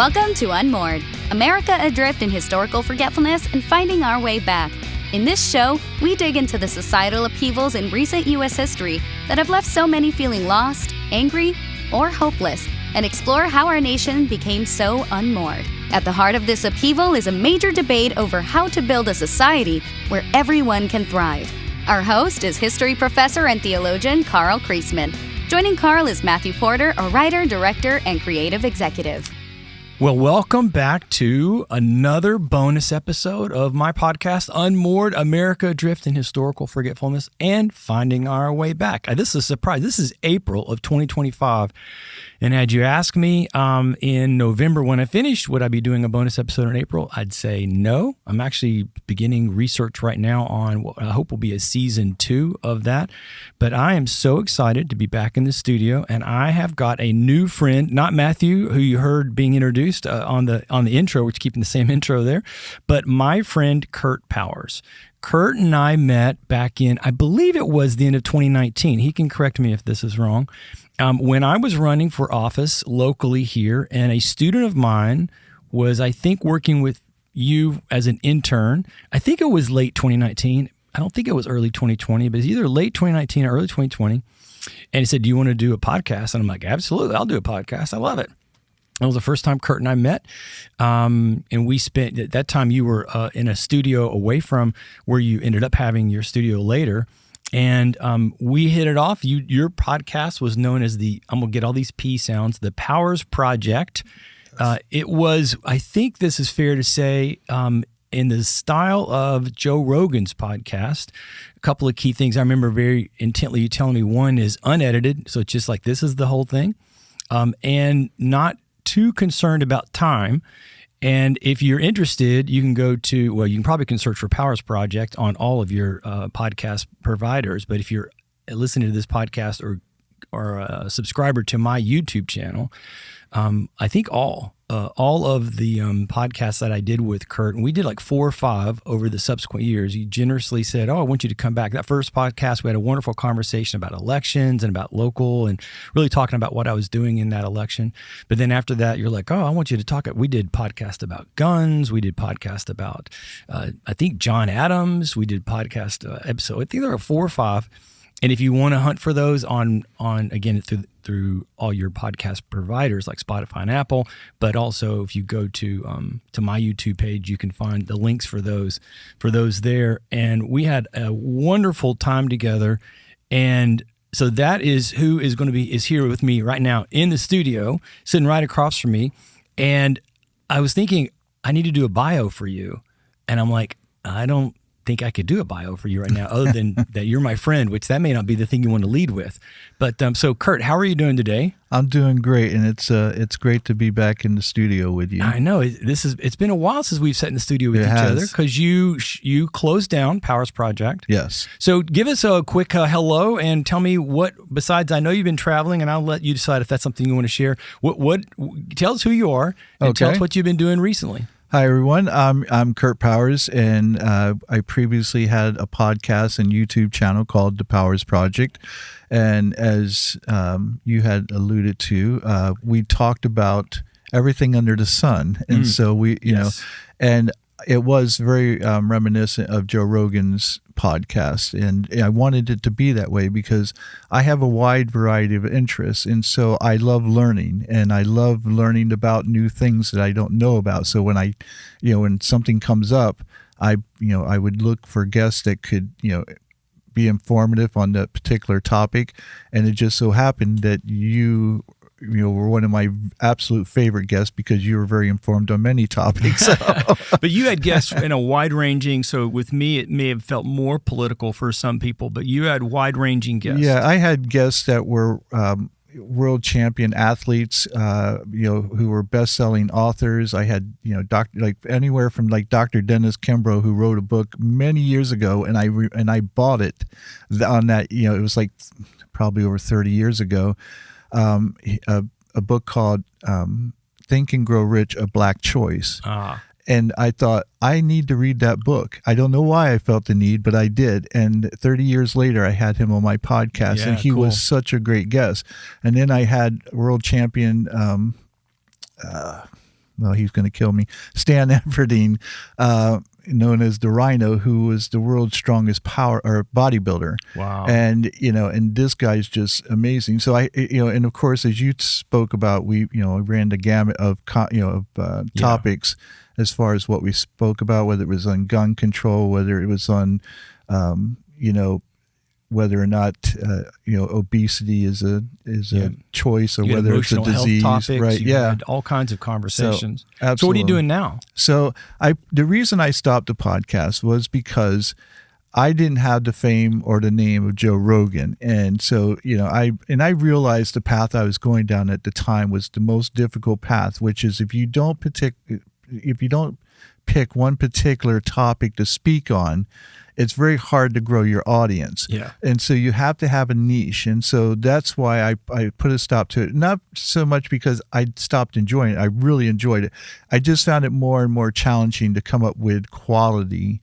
Welcome to Unmoored, America Adrift in Historical Forgetfulness and Finding Our Way Back. In this show, we dig into the societal upheavals in recent U.S. history that have left so many feeling lost, angry, or hopeless, and explore how our nation became so unmoored. At the heart of this upheaval is a major debate over how to build a society where everyone can thrive. Our host is history professor and theologian Carl Kreisman. Joining Carl is Matthew Porter, a writer, director, and creative executive. Well, welcome back to another bonus episode of my podcast, Unmoored, America Adrift in Historical Forgetfulness and Finding Our Way Back. This is a surprise. This is April of 2025. And had you asked me in November when I finished, would I be doing a bonus episode in April? I'd say no. I'm actually beginning research right now on what I hope will be a season 2 of that. But I am so excited to be back in the studio, and I have got a new friend, not Matthew, who you heard being introduced on the intro, which keeping the same intro there, but my friend Kurt Powers. Kurt and I met back in, I believe it was the end of 2019. He can correct me if this is wrong. When I was running for office locally here, and a student of mine was, I think, working with you as an intern. I think it was late 2019. I don't think it was early 2020, but it's either late 2019 or early 2020. And he said, "Do you want to do a podcast?" And I'm like, "Absolutely, I'll do a podcast. I love it." That was the first time Kurt and I met. And we spent, at that time you were in a studio away from where you ended up having your studio later. And we hit it off. Your podcast was known as I'm going to get all these P sounds, the Powers Project. It was, I think this is fair to say, in the style of Joe Rogan's podcast. A couple of key things I remember very intently you telling me. One is unedited, so it's just like this is the whole thing. And not too concerned about time. And if you're interested, you can go to, well, you can search for Powers Project on all of your podcast providers. But if you're listening to this podcast or a subscriber to my YouTube channel, I think all of the podcasts that I did with Kurt, and we did like 4 or 5 over the subsequent years, he generously said, "Oh, I want you to come back." That first podcast, we had a wonderful conversation about elections and about local and really talking about what I was doing in that election. But then after that, you're like, "Oh, I want you to talk." We did podcast about guns. We did podcast about, I think, John Adams. We did podcast episode. I think there are 4 or 5. And if you want to hunt for those on again through all your podcast providers like Spotify and Apple, but also if you go to my YouTube page, you can find the links for those there. And we had a wonderful time together. And so that is who is here with me right now in the studio, sitting right across from me. And I was thinking, I need to do a bio for you. And I'm like, I don't think I could do a bio for you right now other than that you're my friend, which that may not be the thing you want to lead with. But so Kurt, how are you doing today? I'm doing great, and it's great to be back in the studio with you. I know it's been a while since we've sat in the studio with each other because you closed down Powers Project. Yes. So give us a quick hello and tell me what, besides I know you've been traveling, and I'll let you decide if that's something you want to share. What tell us who you are and tell us what you've been doing recently. Hi, everyone. I'm Kurt Powers, and I previously had a podcast and YouTube channel called The Powers Project. And as you had alluded to, we talked about everything under the sun. And so we, you know, and it was very reminiscent of Joe Rogan's podcast. And I wanted it to be that way because I have a wide variety of interests. And so I love learning, and I love learning about new things that I don't know about. So when when something comes up, I would look for guests that could, be informative on that particular topic. And it just so happened that you were one of my absolute favorite guests because you were very informed on many topics. But you had guests in a wide-ranging, so with me it may have felt more political for some people, but you had wide-ranging guests. Yeah, I had guests that were world champion athletes, who were best-selling authors. I had, anywhere from Dr. Dennis Kimbrough, who wrote a book many years ago, and I bought it on that, it was like probably over 30 years ago. A book called Think and Grow Rich, A Black Choice. And I thought, I need to read that book. I don't know why I felt the need, but I did. And 30 years later, I had him on my podcast, and he was such a great guest. And then I had world champion well, he's going to kill me, Stan Everdeen, known as the Rhino, who was the world's strongest bodybuilder. Wow. And, and this guy's just amazing. So and of course, as you spoke about, we ran the gamut of, topics as far as what we spoke about, whether it was on gun control, whether it was on, whether or not obesity is a choice, or whether it's a disease, topics, right? You had all kinds of conversations. So, absolutely. So what are you doing now? So the reason I stopped the podcast was because I didn't have the fame or the name of Joe Rogan, and so I realized the path I was going down at the time was the most difficult path, which is if you don't pick one particular topic to speak on, it's very hard to grow your audience. Yeah. And so you have to have a niche. And so that's why I put a stop to it. Not so much because I stopped enjoying it. I really enjoyed it. I just found it more and more challenging to come up with quality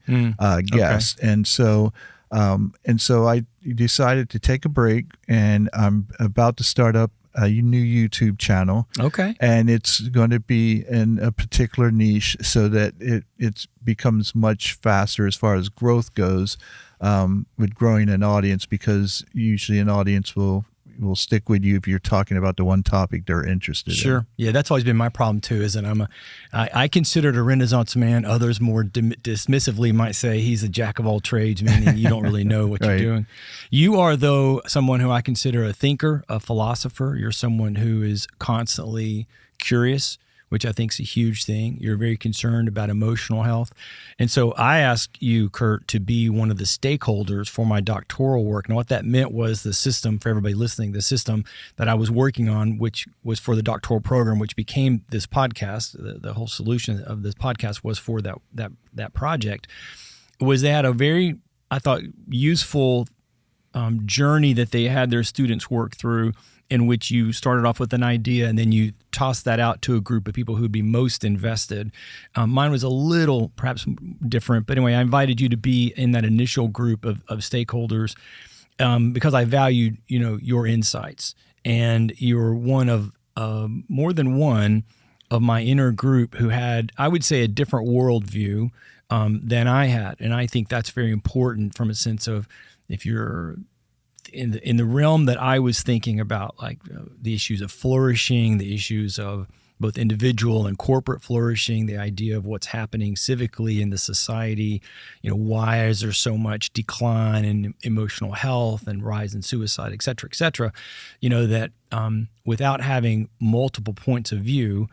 guests. Okay. And so I decided to take a break, and I'm about to start up a new YouTube channel. Okay. And it's going to be in a particular niche so that it becomes much faster as far as growth goes, with growing an audience, because usually an audience will stick with you if you're talking about the one topic they're interested in. Sure. Yeah, that's always been my problem too, is that I considered a Renaissance man. Others more dismissively might say he's a jack of all trades, meaning you don't really know what Right. you're doing. You are, though, someone who I consider a thinker, a philosopher. You're someone who is constantly curious, which I think is a huge thing. You're very concerned about emotional health. And so I asked you, Kurt, to be one of the stakeholders for my doctoral work. And what that meant was the system, for everybody listening, the system that I was working on, which was for the doctoral program, which became this podcast. The whole solution of this podcast was for that project, was they had a very, I thought, useful journey that they had their students work through, in which you started off with an idea and then you tossed that out to a group of people who would be most invested. Mine was a little perhaps different, but anyway, I invited you to be in that initial group of stakeholders because I valued, your insights, and you're one of more than one of my inner group who had, I would say, a different worldview than I had, and I think that's very important from a sense of, if you're in the realm that I was thinking about, like the issues of flourishing, the issues of both individual and corporate flourishing, the idea of what's happening civically in the society, why is there so much decline in emotional health and rise in suicide, et cetera, that without having multiple points of view,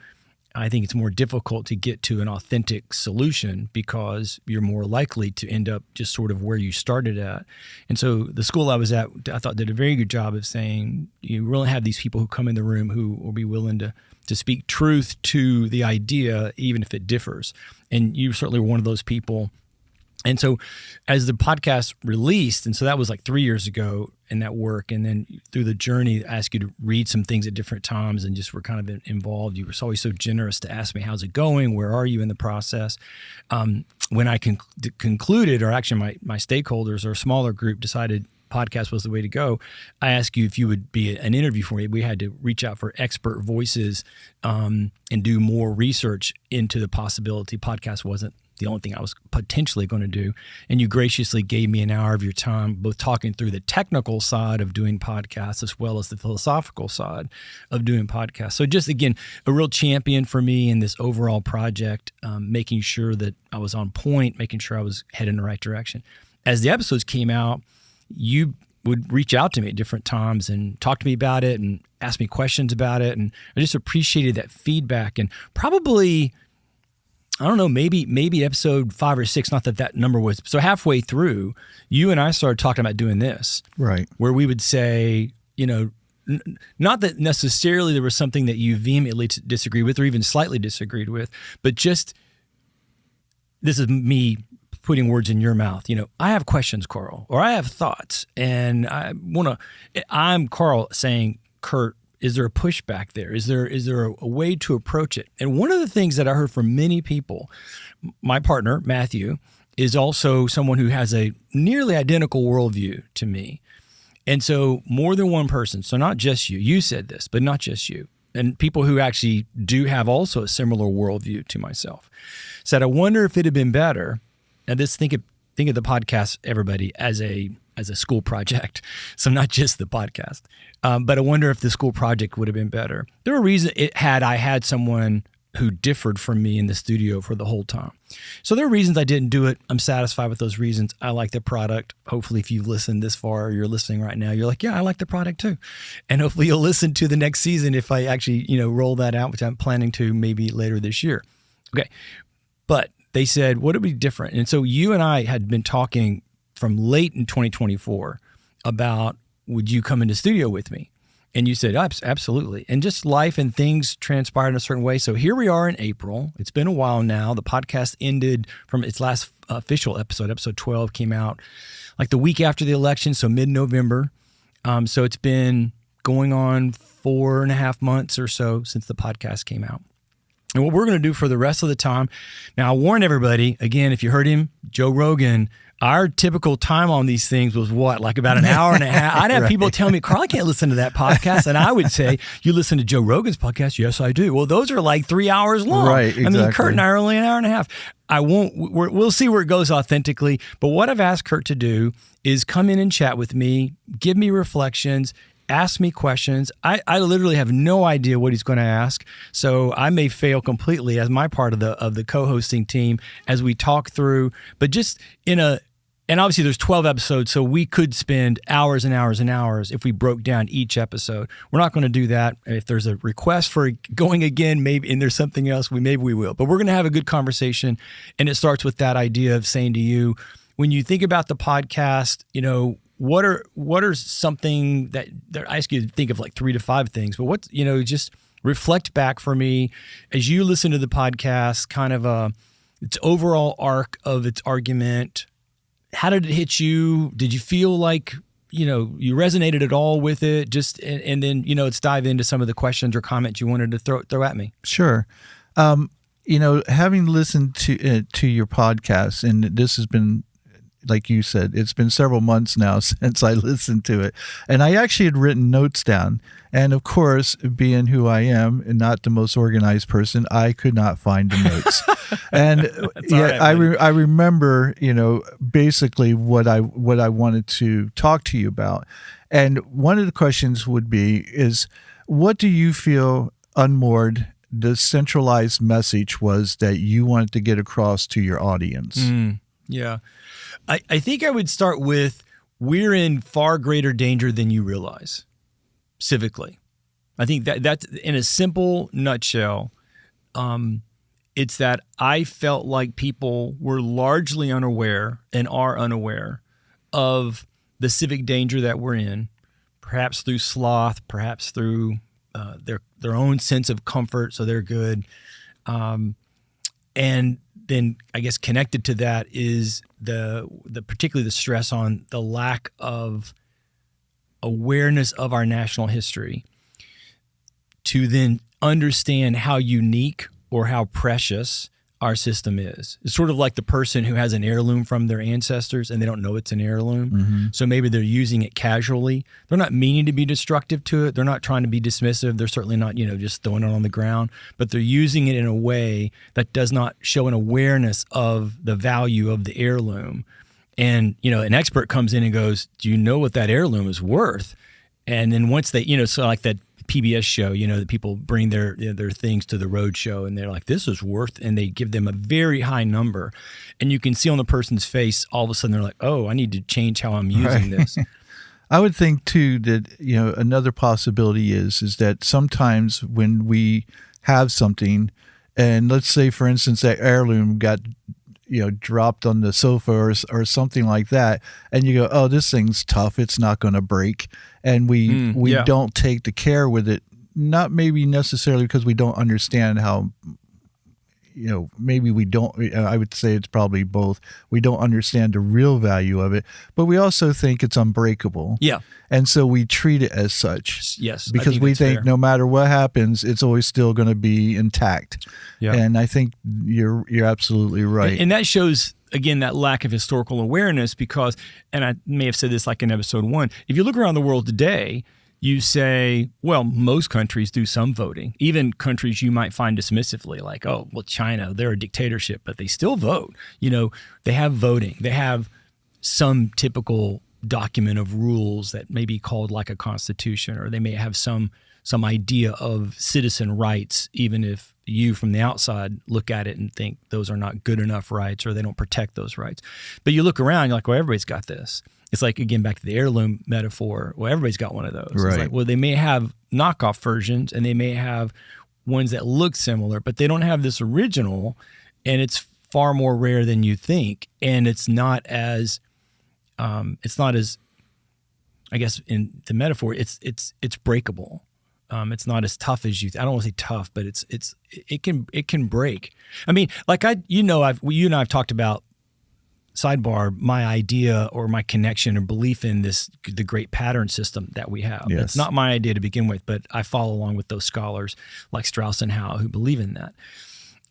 I think it's more difficult to get to an authentic solution, because you're more likely to end up just sort of where you started at. And so the school I was at, I thought, did a very good job of saying, you really have these people who come in the room who will be willing to speak truth to the idea, even if it differs. And you certainly were one of those people. And so as the podcast released, and so that was like 3 years ago in that work, and then through the journey, I asked you to read some things at different times and just were kind of involved. You were always so generous to ask me, how's it going? Where are you in the process? When I concluded, or actually my stakeholders or a smaller group decided podcast was the way to go, I asked you if you would be an interview for me. We had to reach out for expert voices and do more research into the possibility. Podcast wasn't the only thing I was potentially going to do. And you graciously gave me an hour of your time, both talking through the technical side of doing podcasts as well as the philosophical side of doing podcasts. So just, again, a real champion for me in this overall project, making sure that I was on point, making sure I was headed in the right direction. As the episodes came out, you would reach out to me at different times and talk to me about it and ask me questions about it. And I just appreciated that feedback. And probably, I don't know, maybe episode 5 or 6, not that number was, so halfway through, you and I started talking about doing this. Right. Where we would say, not that necessarily there was something that you vehemently disagreed with or even slightly disagreed with, but just, this is me putting words in your mouth. I have questions, Carl, or I have thoughts, and I'm Carl saying, Kurt, is there a pushback there? Is there a way to approach it? And one of the things that I heard from many people, my partner, Matthew, is also someone who has a nearly identical worldview to me. And so more than one person, so not just you said this, but not just you, and people who actually do have also a similar worldview to myself, said, I wonder if it'd have been better. And this think of the podcast, everybody, as a school project. So not just the podcast, but I wonder if the school project would have been better. There were reasons I had someone who differed from me in the studio for the whole time. So there are reasons I didn't do it. I'm satisfied with those reasons. I like the product. Hopefully if you've listened this far, or you're listening right now, you're like, yeah, I like the product too. And hopefully you'll listen to the next season if I actually, roll that out, which I'm planning to maybe later this year. Okay. But they said, what would be different? And so you and I had been talking from late in 2024 about, would you come into studio with me? And you said, absolutely. And just life and things transpired in a certain way. So here we are in April. It's been a while now. The podcast ended from its last official episode. Episode 12 came out like the week after the election, so mid-November. So it's been going on 4.5 months or so since the podcast came out. And what we're going to do for the rest of the time, now I warn everybody, again, if you heard him, Joe Rogan, our typical time on these things was what, like about an hour and a half? I'd have people tell me, Carl, I can't listen to that podcast. And I would say, you listen to Joe Rogan's podcast? Yes, I do. Well, those are like 3 hours long. Right, exactly. I mean, Kurt and I are only an hour and a half. We'll see where it goes authentically. But what I've asked Kurt to do is come in and chat with me, give me reflections, ask me questions. I literally have no idea what he's going to ask, so I may fail completely as my part of the co-hosting team as we talk through. But just and obviously there's 12 episodes, so we could spend hours and hours and hours if we broke down each episode. We're not going to do that. If there's a request for going again, maybe, and there's something else, maybe we will. But we're going to have a good conversation, and it starts with that idea of saying to you, when you think about the podcast, what are something that I ask you to think of like 3 to 5 things, but just reflect back for me as you listen to the podcast, kind of its overall arc of its argument. How did it hit you? Did you feel like, you resonated at all with it? Just, and then, let's dive into some of the questions or comments you wanted to throw at me. Sure. Having listened to your podcast, and this has been, like you said, it's been several months now since I listened to it. And I actually had written notes down. And of course, being who I am and not the most organized person, I could not find the notes. And I remember, basically what I wanted to talk to you about. And one of the questions would be is, what do you feel Unmoored, the centralized message was that you wanted to get across to your audience? Yeah. I think I would start with, we're in far greater danger than you realize, civically. I think that's in a simple nutshell. It's that I felt like people were largely unaware and are unaware of the civic danger that we're in, perhaps through sloth, perhaps through their own sense of comfort, so they're good. And then I guess connected to that is the particularly the stress on the lack of awareness of our national history to then understand how unique or how precious our system is. It's sort of like the person who has an heirloom from their ancestors and they don't know it's an heirloom. Mm-hmm. So maybe they're using it casually. They're not meaning to be destructive to it. They're not trying to be dismissive. They're certainly not, just throwing it on the ground, but they're using it in a way that does not show an awareness of the value of the heirloom. And, an expert comes in and goes, do you know what that heirloom is worth? And then once they, so like that PBS show, that people bring their things to the road show and they're like, this is worth, and they give them a very high number. And you can see on the person's face, all of a sudden they're like, oh, I need to change how I'm using this. I would think too that, another possibility is that sometimes when we have something, and let's say, for instance, that heirloom got dropped on the sofa or something like that, and you go, oh, this thing's tough, it's not going to break, and we don't take the care with it, not maybe necessarily because we don't understand how, maybe we don't, I would say it's probably both. We don't understand the real value of it, but we also think it's unbreakable. Yeah. And so we treat it as such. Yes. Because we think no matter what happens, it's always still going to be intact. Yeah. And I think you're absolutely right. And that shows, again, that lack of historical awareness because, and I may have said this like in episode 1, if you look around the world today, you say, well, most countries do some voting, even countries you might find dismissively, like, oh, well, China, they're a dictatorship, but they still vote. They have voting. They have some typical document of rules that may be called like a constitution, or they may have some idea of citizen rights, even if you from the outside look at it and think those are not good enough rights or they don't protect those rights. But you look around, you're like, well, everybody's got this. It's like, again, back to the heirloom metaphor. Well, everybody's got one of those. Right. It's like, well, they may have knockoff versions and they may have ones that look similar, but they don't have this original, and it's far more rare than you think. And it's not as, I guess in the metaphor, it's breakable. It's not as tough as I don't want to say tough, but it can break. I mean, like you and I have talked about, sidebar, my idea or my connection or belief in the great pattern system that we have. Yes. It's not my idea to begin with, but I follow along with those scholars like Strauss and Howe who believe in that.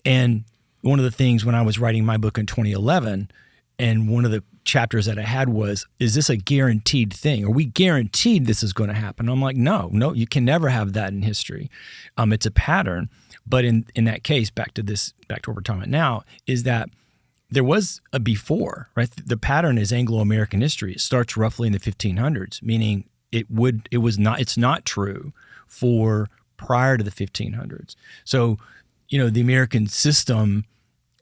And one of the things when I was writing my book in 2011, and one of the chapters that I had was, is this a guaranteed thing? Are we guaranteed this is going to happen? I'm like, no, you can never have that in history. It's a pattern. But in that case, back to what we're talking about now, is that there was a before, right? The pattern is Anglo-American history. It starts roughly in the 1500s, meaning it's not true for prior to the 1500s. So, the American system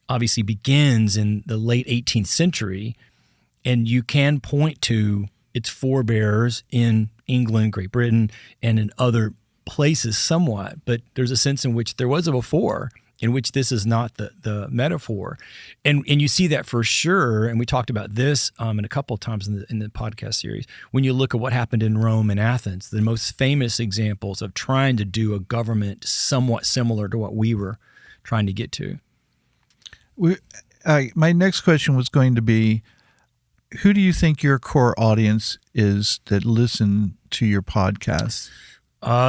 obviously begins in the late 18th century, and you can point to its forebears in England, Great Britain, and in other places somewhat, but there's a sense in which there was a before, in which this is not the metaphor. And you see that for sure, and we talked about this in a couple of times in the podcast series, when you look at what happened in Rome and Athens, the most famous examples of trying to do a government somewhat similar to what we were trying to get to. My next question was going to be, who do you think your core audience is that listen to your podcast?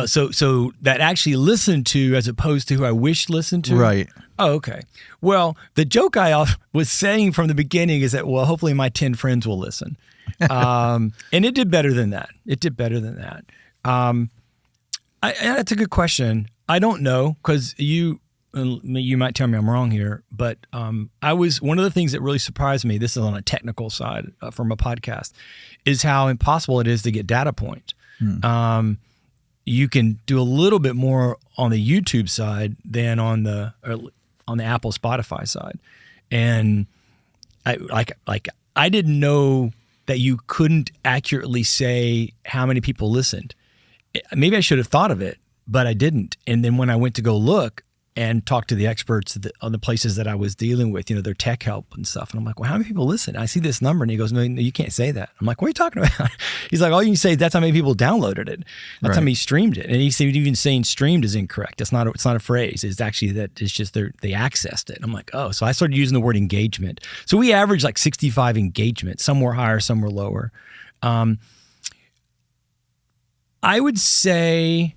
So that actually listened to, as opposed to who I wish listened to? Right. Oh, okay. Well, the joke I was saying from the beginning is that, well, hopefully my 10 friends will listen. And it did better than that. That's a good question. I don't know, because you might tell me I'm wrong here, but one of the things that really surprised me, this is on a technical side from a podcast, is how impossible it is to get data point. You can do a little bit more on the YouTube side than on the Apple Spotify side. And I didn't know that you couldn't accurately say how many people listened. Maybe I should have thought of it, but I didn't. And then when I went to go look and talk to the experts on the places that I was dealing with, their tech help and stuff. And I'm like, well, how many people listen? I see this number. And he goes, no, you can't say that. I'm like, what are you talking about? He's like, all you can say is that's how many people downloaded it. That's how many streamed it. And he's even saying streamed is incorrect. It's not a phrase. It's actually that it's just they accessed it. I'm like, oh. So I started using the word engagement. So we averaged like 65 engagements. Some were higher, some were lower. I would say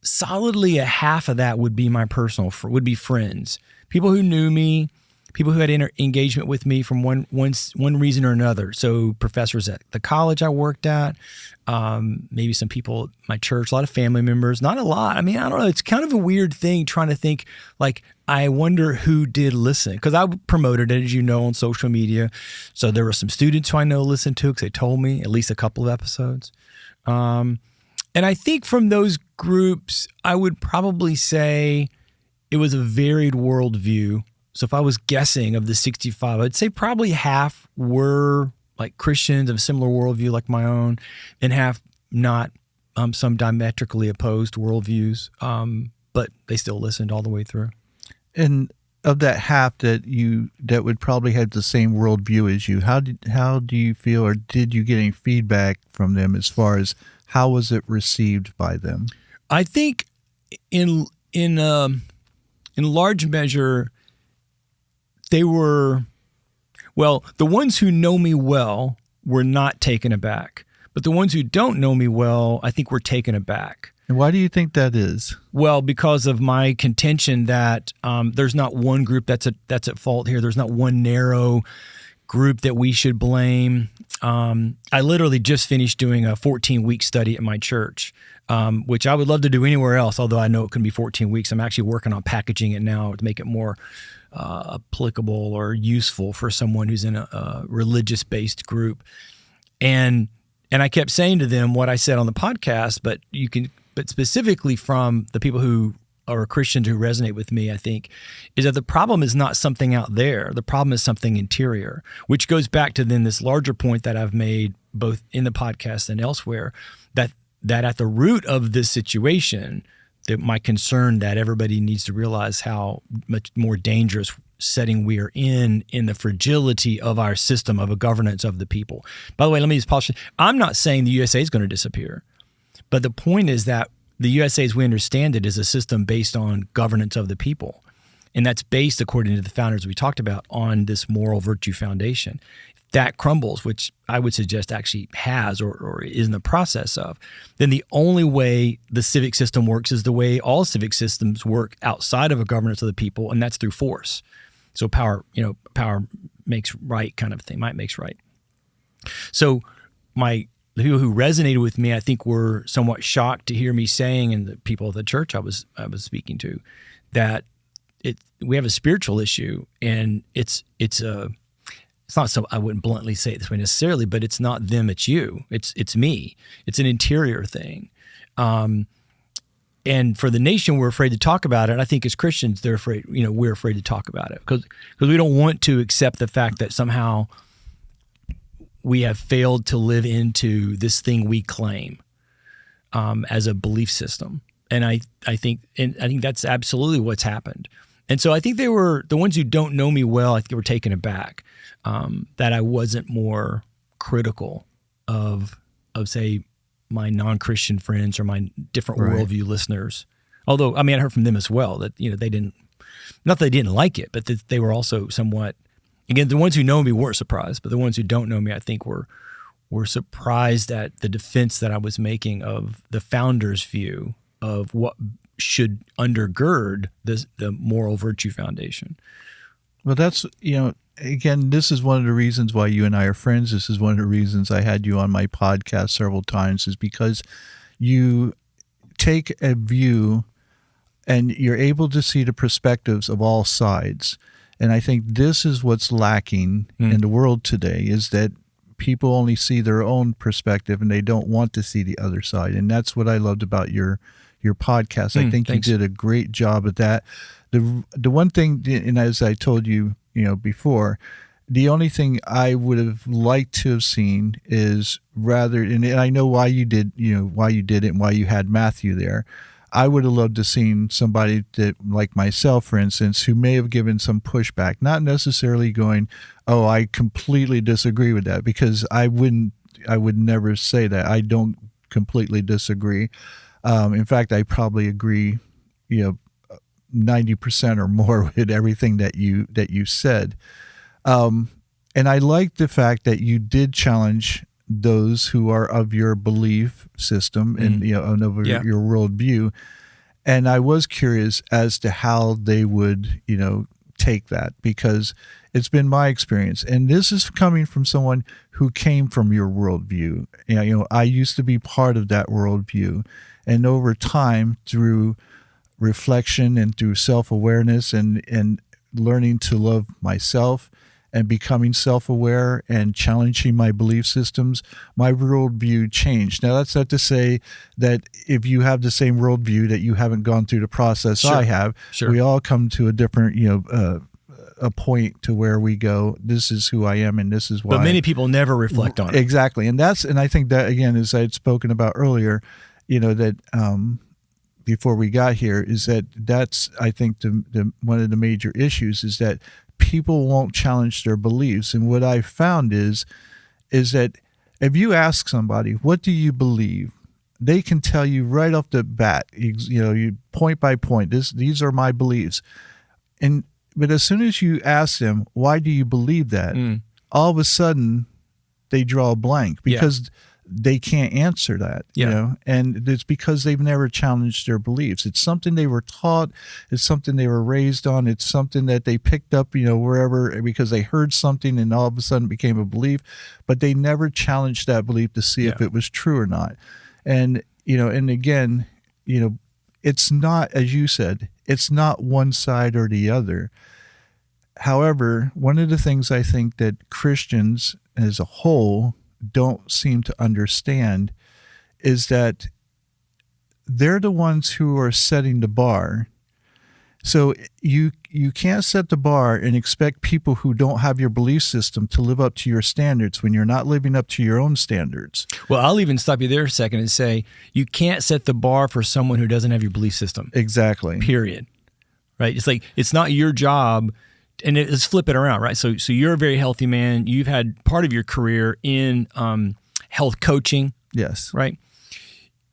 solidly a half of that would be my would be friends, people who knew me, people who had engagement with me from one reason or another. So professors at the college I worked at, maybe some people at my church, a lot of family members, not a lot. I mean, I don't know. It's kind of a weird thing trying to think, like, I wonder who did listen, because I promoted it, as you know, on social media. So there were some students who I know listened to it because they told me at least a couple of episodes. And I think from those groups, I would probably say it was a varied worldview. So if I was guessing of the 65, I'd say probably half were like Christians of a similar worldview like my own, and half not, some diametrically opposed worldviews, but they still listened all the way through. And of that half that would probably have the same worldview as you, how do you feel, or did you get any feedback from them as far as how was it received by them? I think in large measure, they were, well, the ones who know me well were not taken aback, but the ones who don't know me well, I think were taken aback. And why do you think that is? Well, because of my contention that there's not one group that's at fault here. There's not one narrow group that we should blame. I literally just finished doing a 14-week study at my church, which I would love to do anywhere else, although I know it can be 14 weeks. I'm actually working on packaging it now to make it more applicable or useful for someone who's in a religious-based group. And I kept saying to them what I said on the podcast, but specifically from the people who are Christians who resonate with me, I think, is that the problem is not something out there. The problem is something interior, which goes back to then this larger point that I've made both in the podcast and elsewhere, that at the root of this situation, that my concern that everybody needs to realize how much more dangerous setting we are in the fragility of our system of a governance of the people. By the way, let me just pause. I'm not saying the USA is going to disappear, but the point is that the USA, as we understand it, is a system based on governance of the people. And that's based, according to the founders we talked about, on this moral virtue foundation. If that crumbles, which I would suggest actually has or is in the process of, then the only way the civic system works is the way all civic systems work outside of a governance of the people, and that's through force. So power makes right kind of thing, might makes right. So the people who resonated with me, I think, were somewhat shocked to hear me saying, and the people of the church I was speaking to, that we have a spiritual issue, and it's not so, I wouldn't bluntly say it this way necessarily, but it's not them, it's you, it's me. It's an interior thing. And for the nation, we're afraid to talk about it. I think as Christians, we're afraid to talk about it because we don't want to accept the fact that somehow we have failed to live into this thing we claim as a belief system. And I think that's absolutely what's happened. And so I think they were, the ones who don't know me well, I think they were taken aback that I wasn't more critical of say, my non-Christian friends or my different worldview listeners. Although, I mean, I heard from them as well that, they didn't, not that they didn't like it, but that they were also somewhat, again, the ones who know me weren't surprised, but the ones who don't know me, I think were surprised at the defense that I was making of the founder's view of what should undergird the moral virtue foundation. Well, that's, again, this is one of the reasons why you and I are friends. This is one of the reasons I had you on my podcast several times, is because you take a view and you're able to see the perspectives of all sides. And I think this is what's lacking in the world today, is that people only see their own perspective and they don't want to see the other side. And that's what I loved about your podcast. I think thanks. You did a great job at that. The one thing, and as I told you, before, the only thing I would have liked to have seen is rather, and I know why you did it and why you had Matthew there. I would have loved to seen somebody that, like myself, for instance, who may have given some pushback, not necessarily going, "Oh, I completely disagree with that," because I would never say that. I don't completely disagree. In fact, I probably agree, 90% or more with everything that you said. And I like the fact that you did challenge those who are of your belief system and and of your worldview. And I was curious as to how they would, take that, because it's been my experience. And this is coming from someone who came from your worldview. I used to be part of that worldview. And over time, through reflection and through self-awareness and learning to love myself and becoming self-aware and challenging my belief systems, my worldview changed. Now, that's not to say that if you have the same worldview that you haven't gone through the process I have. Sure. We all come to a different, a point to where we go, this is who I am and this is why. But many people never reflect on it. Exactly. And I think that, again, as I had spoken about earlier, that before we got here, is that's I think the one of the major issues is that people won't challenge their beliefs. And what I found is that if you ask somebody, what do you believe? They can tell you right off the bat, you point by point, these are my beliefs. But as soon as you ask them, why do you believe that? All of a sudden they draw a blank, because they can't answer that, you know, and it's because they've never challenged their beliefs. It's something they were taught. It's something they were raised on. It's something that they picked up, you know, wherever, because they heard something and all of a sudden it became a belief, but they never challenged that belief to see if it was true or not. And, you know, and again, you know, it's not, as you said, it's not one side or the other. However, one of the things I think that Christians as a whole don't seem to understand is that they're the ones who are setting the bar. So you can't set the bar and expect people who don't have your belief system to live up to your standards when you're not living up to your own standards. Well, I'll even stop you there a second and say you can't set the bar for someone who doesn't have your belief system. Exactly. Period. Right? It's like, it's not your job. And let's flip it around, right? So you're a very healthy man. You've had part of your career in health coaching. Yes. Right?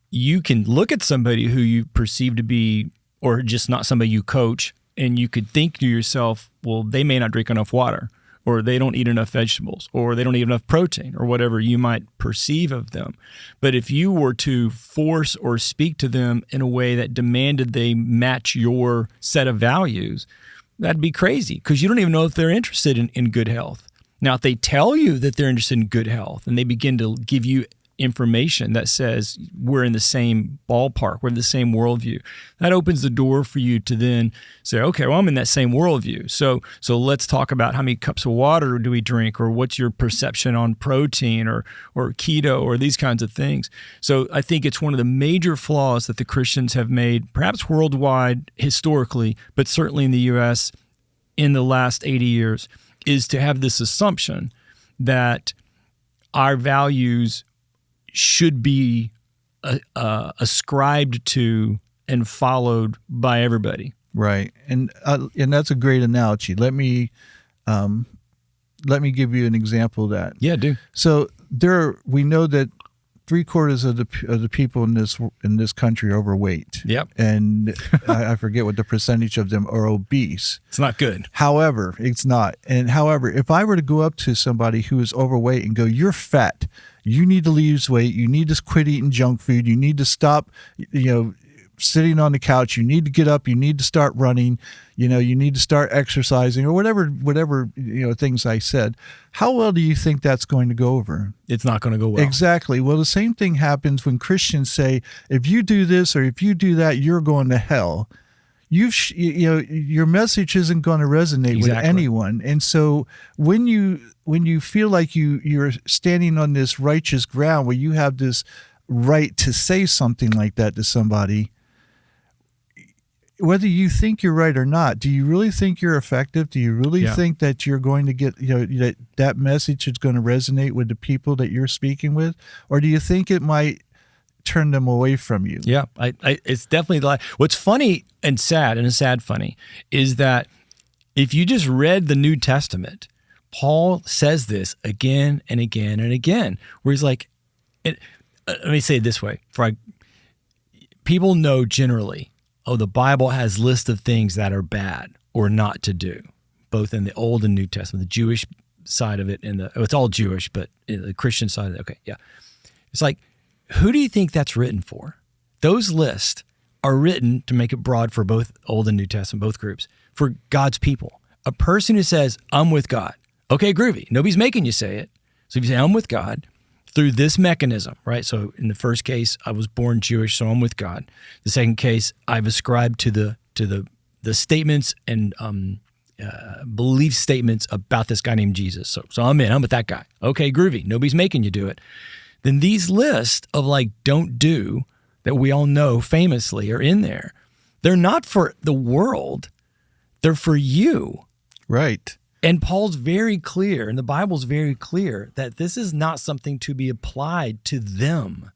You can look at somebody who you perceive to be, or just not somebody you coach, and you could think to yourself, well, they may not drink enough water, or they don't eat enough vegetables, or they don't eat enough protein, or whatever you might perceive of them. But if you were to force or speak to them in a way that demanded they match your set of values, that'd be crazy, because you don't even know if they're interested in good health. Now, if they tell you that they're interested in good health and they begin to give you information that says we're in the same ballpark, we're in the same worldview, that opens the door for you to then say, okay, well, I'm in that same worldview. So let's talk about how many cups of water do we drink, or what's your perception on protein or keto or these kinds of things. So I think it's one of the major flaws that the Christians have made, perhaps worldwide historically, but certainly in the U.S. in the last 80 years, is to have this assumption that our values should be ascribed to and followed by everybody. Right, and that's a great analogy. Let me give you an example of that. Yeah, do. So we know that 3/4 of the people in this country are overweight. Yep. And I forget what the percentage of them are obese. It's not good. However, it's not. And however, if I were to go up to somebody who is overweight and go, "You're fat. You need to lose weight. You need to quit eating junk food. You need to stop, sitting on the couch. You need to get up. You need to start running. You need to start exercising," or whatever, things I said. How well do you think that's going to go over? It's not going to go well. Exactly. Well, the same thing happens when Christians say, if you do this or if you do that, you're going to hell. Your message isn't going to resonate with anyone. And so when you feel like you're standing on this righteous ground where you have this right to say something like that to somebody, whether you think you're right or not, do you really think you're effective? Do you really think that you're going to get, that message is going to resonate with the people that you're speaking with? Or do you think it might turn them away from you? Yeah, it's definitely what's funny and sad, and sad funny, is that if you just read the New Testament, Paul says this again and again and again, where he's like, let me say it this way, people know generally, the Bible has lists of things that are bad or not to do, both in the Old and New Testament, the Jewish side of it, and it's all Jewish, but the Christian side of it, okay, yeah. It's like, who do you think that's written for? Those lists are written to make it broad for both Old and New Testament, both groups, for God's people. A person who says, I'm with God. Okay, groovy. Nobody's making you say it. So if you say, I'm with God, through this mechanism, right? So in the first case, I was born Jewish, so I'm with God. The second case, I've ascribed to the statements and belief statements about this guy named Jesus. So I'm with that guy. Okay, groovy. Nobody's making you do it. Then these lists of don't do that we all know famously are in there. They're not for the world. They're for you. Right. And Paul's very clear, and the Bible's very clear, that this is not something to be applied to them.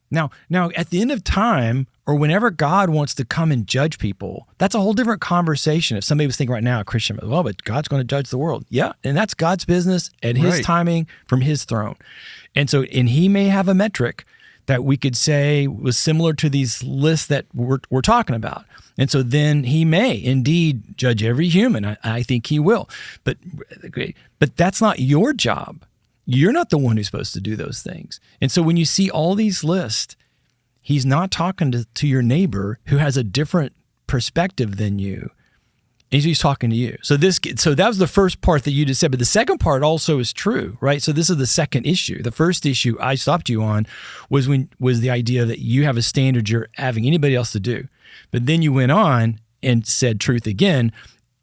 Now, at the end of time, or whenever God wants to come and judge people, that's a whole different conversation. If somebody was thinking right now, a Christian, but God's going to judge the world. Yeah, and that's God's business at his timing from his throne. And he may have a metric that we could say was similar to these lists that we're talking about. And so then he may indeed judge every human. I think he will. But that's not your job. you're not the one who's supposed to do those things. And so when you see all these lists, he's not talking to your neighbor who has a different perspective than you. He's talking to you. So that was the first part that you just said, but the second part also is true, right? So this is the second issue. The first issue I stopped you on was the idea that you have a standard you're having anybody else to do. But then you went on and said truth again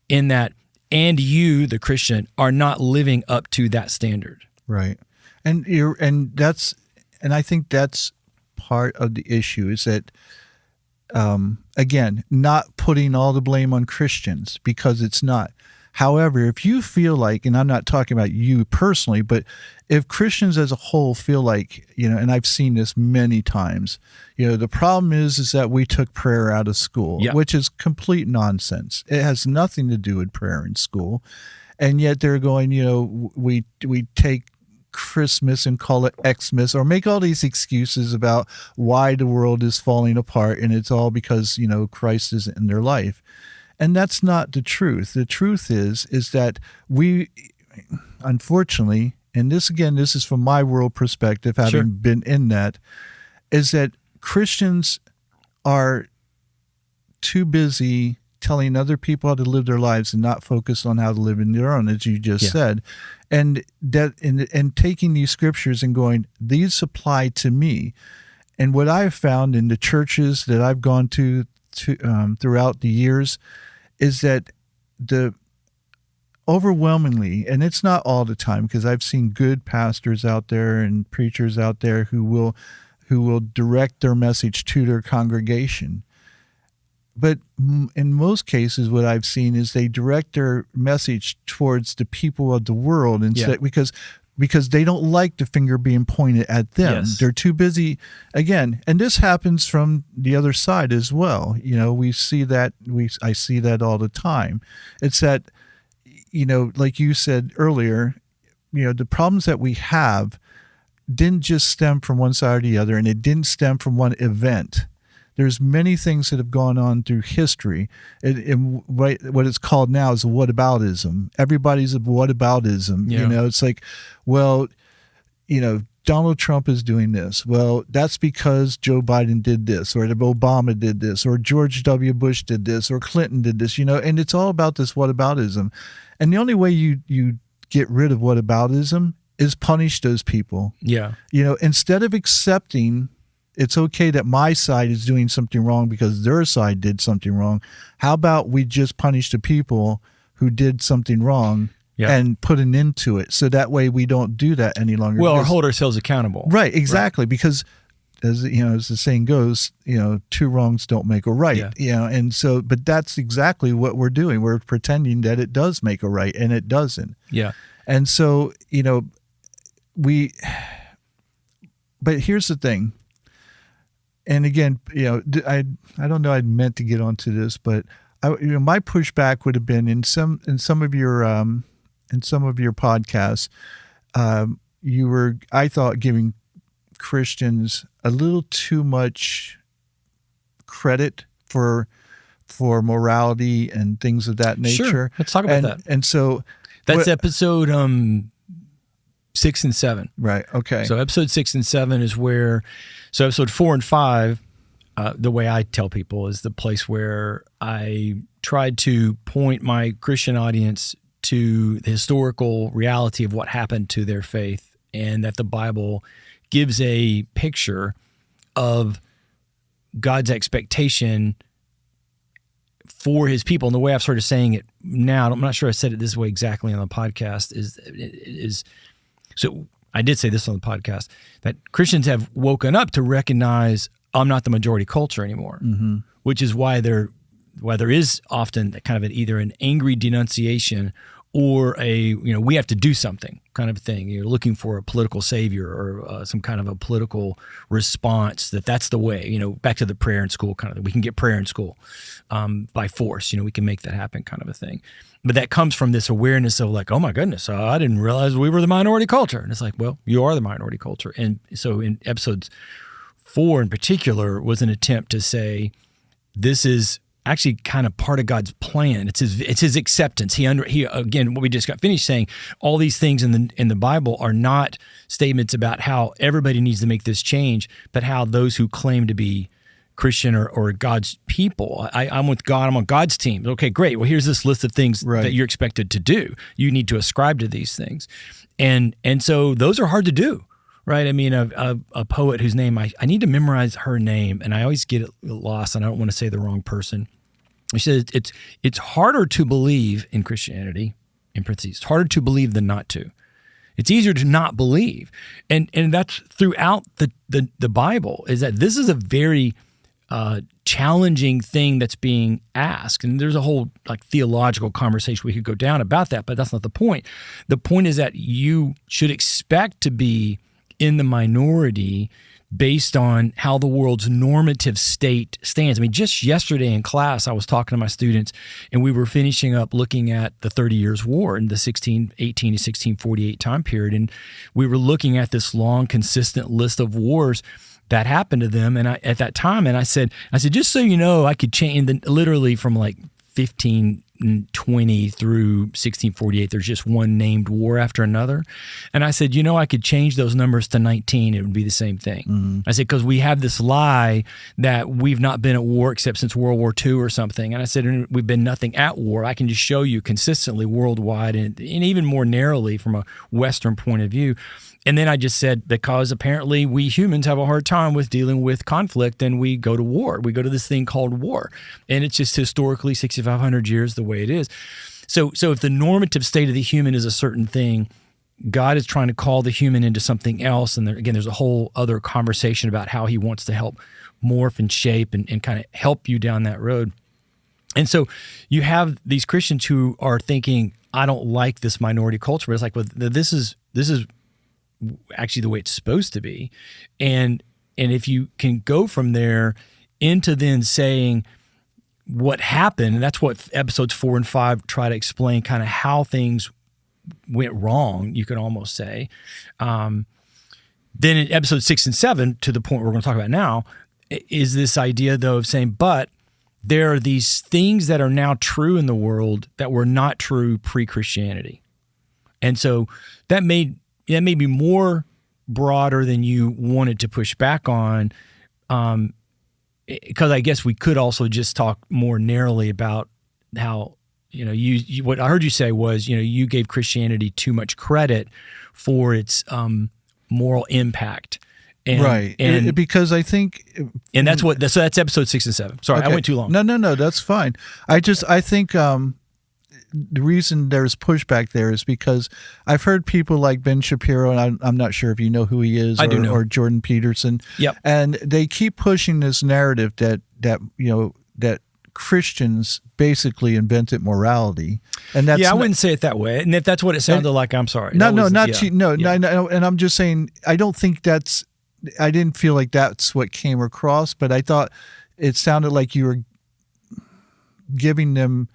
in that, and you, the Christian, are not living up to that standard. Right. And I think that's part of the issue is that, again, not putting all the blame on Christians, because it's not. However, if you feel like, and I'm not talking about you personally, but if Christians as a whole feel like, and I've seen this many times, the problem is that we took prayer out of school, which is complete nonsense. It has nothing to do with prayer in school. And yet they're going, we take Christmas and call it Xmas, or make all these excuses about why the world is falling apart, and it's all because Christ isn't in their life. And that's not the truth. The truth is that we, unfortunately, and this is from my world perspective, having been in that, is that Christians are too busy telling other people how to live their lives and not focus on how to live in their own, as you just said. And that, and taking these scriptures and going, these apply to me. And what I've found in the churches that I've gone to throughout the years is that overwhelmingly, and it's not all the time, because I've seen good pastors out there and preachers out there who will direct their message to their congregation. But in most cases, what I've seen is they direct their message towards the people of the world instead, because they don't like the finger being pointed at them. They're too busy, again, and this happens from the other side as well. We see that, I see that all the time. It's that, like you said earlier, the problems that we have didn't just stem from one side or the other, and it didn't stem from one event. There's many things that have gone on through history. And what it's called now is whataboutism. Everybody's a whataboutism. It's like, well, Donald Trump is doing this. Well, that's because Joe Biden did this, or Obama did this, or George W. Bush did this, or Clinton did this, and it's all about this whataboutism. And the only way you get rid of whataboutism is punish those people. Instead of accepting it's okay that my side is doing something wrong because their side did something wrong. How about we just punish the people who did something wrong and put an end to it, so that way we don't do that any longer? Well, or hold ourselves accountable. Right, exactly. Right. Because as the saying goes, two wrongs don't make a right. And so, but that's exactly what we're doing. We're pretending that it does make a right, and it doesn't. And so, but here's the thing. And again, I don't know, I meant to get onto this, but my pushback would have been in some of your podcasts, you were, I thought, giving Christians a little too much credit for morality and things of that nature. Sure, let's talk about that. And so that's episode 6 and 7. Right. Okay. So episode 6 and 7 is where. So episode 4 and 5, the way I tell people, is the place where I tried to point my Christian audience to the historical reality of what happened to their faith, and that the Bible gives a picture of God's expectation for his people. And the way I've started saying it now, I'm not sure I said it this way exactly on the podcast, is so I did say this on the podcast, that Christians have woken up to recognize I'm not the majority culture anymore, which is why there is often kind of either an angry denunciation or we have to do something kind of thing. You're looking for a political savior or some kind of a political response that's the way, back to the prayer in school kind of thing. We can get prayer in school by force, we can make that happen kind of a thing. But that comes from this awareness of like, oh my goodness, I didn't realize we were the minority culture. And it's like, well, you are the minority culture. And so in episodes 4 in particular was an attempt to say, this is actually kind of part of God's plan. It's his acceptance. He again, what we just got finished saying, all these things in the Bible are not statements about how everybody needs to make this change, but how those who claim to be Christian or God's people. I'm with God. I'm on God's team. Okay, great. Well, here's this list of things that you're expected to do. You need to ascribe to these things, and so those are hard to do. Right. I mean, a poet whose name I need to memorize her name, and I always get it lost, and I don't want to say the wrong person. She says it's harder to believe in Christianity, in parentheses, it's harder to believe than not to. It's easier to not believe, and that's throughout the Bible. Is that this is a very challenging thing that's being asked, and there's a whole theological conversation we could go down about that, but that's not the point. The point is that you should expect to be in the minority based on how the world's normative state stands. I mean, just yesterday in class, I was talking to my students, and we were finishing up looking at the 30 Years' War in the 1618 to 1648 time period, and we were looking at this long, consistent list of wars that happened to them. And at that time, I said, just so you know, I could change literally from 1520 through 1648, there's just one named war after another. And I said, I could change those numbers to 19. It would be the same thing. Mm-hmm. I said, because we have this lie that we've not been at war except since World War II or something. And I said, we've been nothing at war. I can just show you consistently worldwide and even more narrowly from a Western point of view. And then I just said, because apparently we humans have a hard time with dealing with conflict, and we go to war. We go to this thing called war. And it's just historically 6,500 years the way it is. So if the normative state of the human is a certain thing, God is trying to call the human into something else. And there's a whole other conversation about how he wants to help morph and shape and kind of help you down that road. And so you have these Christians who are thinking, I don't like this minority culture, but it's like, well, this is actually the way it's supposed to be. And if you can go from there into then saying what happened, and that's what episodes 4 and 5 try to explain, kind of how things went wrong, you could almost say. Then in episodes 6 and 7, to the point we're going to talk about now, is this idea though of saying, but there are these things that are now true in the world that were not true pre-Christianity. And so that may be more broader than you wanted to push back on, because I guess we could also just talk more narrowly about how, you what I heard you say was, you gave Christianity too much credit for its moral impact. And, right. And because I think, and that's episode 6 and 7. Sorry, okay. I went too long. No, that's fine. I think the reason there's pushback there is because I've heard people like Ben Shapiro, and I'm not sure if you know who he is, or Jordan Peterson. Yep. And they keep pushing this narrative that Christians basically invented morality, and that's I wouldn't say it that way. And if that's what it sounded like, I'm sorry. No, and I'm just saying I don't think that's. I didn't feel like that's what came across, but I thought it sounded like you were giving them.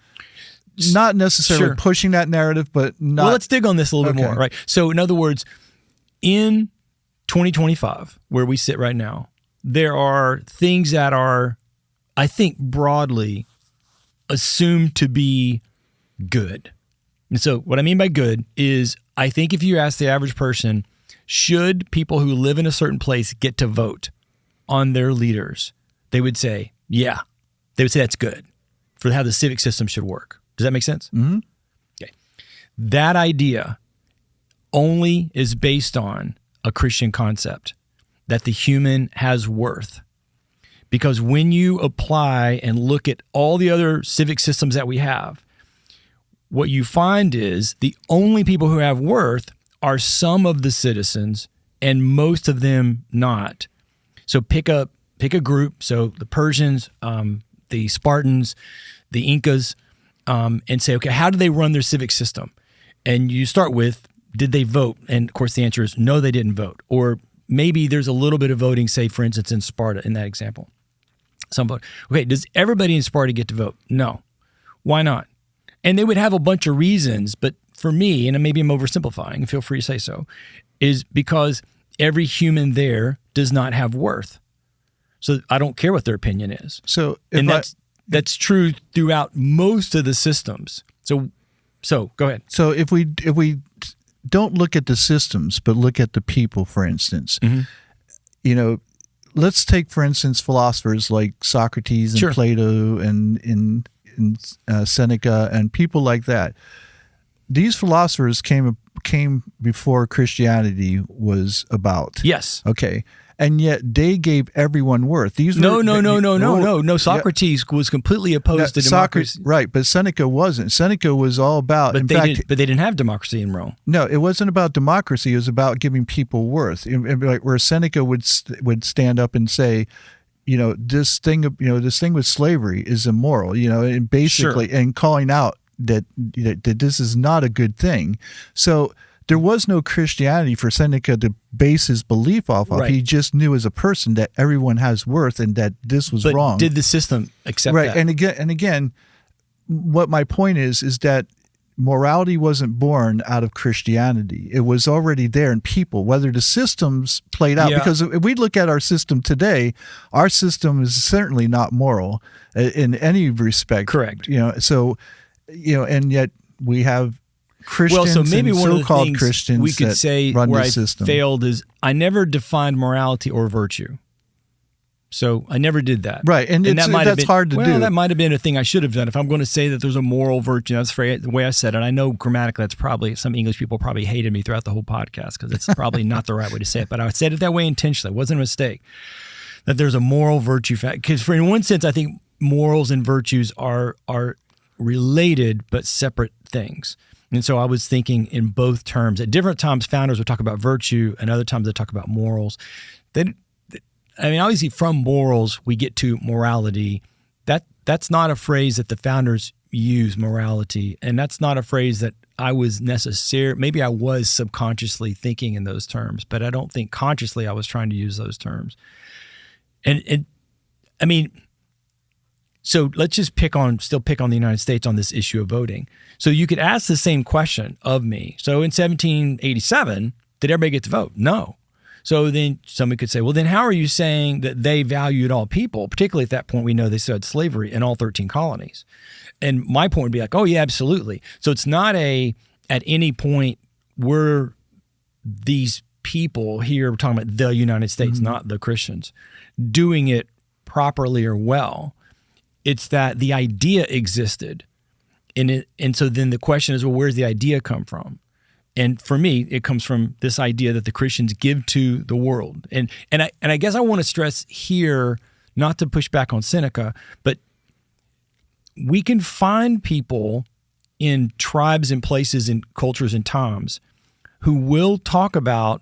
Not necessarily pushing that narrative, but not. Well, let's dig on this a little bit more, right? So, in other words, in 2025, where we sit right now, there are things that are, I think, broadly assumed to be good. And so, what I mean by good is, I think if you ask the average person, should people who live in a certain place get to vote on their leaders, they would say, yeah. They would say that's good for how the civic system should work. Does that make sense? Mm-hmm. Okay. That idea only is based on a Christian concept that the human has worth. Because when you apply and look at all the other civic systems that we have, what you find is the only people who have worth are some of the citizens and most of them not. So pick a group. So the Persians, the Spartans, the Incas, and say, okay, how do they run their civic system? And you start with, did they vote? And of course, the answer is no, they didn't vote. Or maybe there's a little bit of voting, say, for instance, in Sparta, in that example. Some vote. Okay, does everybody in Sparta get to vote? No. Why not? And they would have a bunch of reasons, but for me, and maybe I'm oversimplifying, feel free to say so, is because every human there does not have worth. So I don't care what their opinion is. So that's true throughout most of the systems. So go ahead. So if we don't look at the systems, but look at the people, for instance, let's take, for instance, philosophers like Socrates and Plato and Seneca and people like that. These philosophers came before Christianity was about. Yes. Okay. And yet they gave everyone worth. No. Socrates was completely opposed to democracy. Right, but Seneca wasn't. Seneca was all about. But they didn't have democracy in Rome. No, it wasn't about democracy. It was about giving people worth. Like where Seneca would stand up and say, this thing with slavery is immoral. And basically, and calling out that this is not a good thing. So there was no Christianity for Seneca to base his belief off of. Right. He just knew as a person that everyone has worth and that this was wrong. Did the system accept that? Right. And again, what my point is that morality wasn't born out of Christianity. It was already there in people, whether the systems played out. Yeah. Because if we look at our system today, our system is certainly not moral in any respect. Correct. And yet we have Christians so maybe and one so-called of the things Christians we could that say run where the I system. failed is I never defined morality or virtue. So I never did that. Right, and that's hard to do. Well, that might have been a thing I should have done. If I'm going to say that there's a moral virtue, that's the way I said it. I know grammatically that's probably, some English people probably hated me throughout the whole podcast because it's probably not the right way to say it, but I said it that way intentionally. It wasn't a mistake. That there's a moral virtue fact. Because in one sense, I think morals and virtues are related but separate things. And so I was thinking in both terms. At different times, founders would talk about virtue, and other times they talk about morals. Obviously from morals, we get to morality. That's not a phrase that the founders use, morality. And that's not a phrase that I was maybe I was subconsciously thinking in those terms, but I don't think consciously I was trying to use those terms. So let's just still pick on the United States on this issue of voting. So you could ask the same question of me. So in 1787, did everybody get to vote? No. So then somebody could say, well, then how are you saying that they valued all people? Particularly at that point, we know they still had slavery in all 13 colonies. And my point would be like, oh yeah, absolutely. So it's not at any point were these people here, we're talking about the United States, not the Christians, doing it properly or well. It's that the idea existed. And so then the question is, well, where's the idea come from? And for me, it comes from this idea that the Christians give to the world. And I guess I want to stress here, not to push back on Seneca, but we can find people in tribes and places and cultures and times who will talk about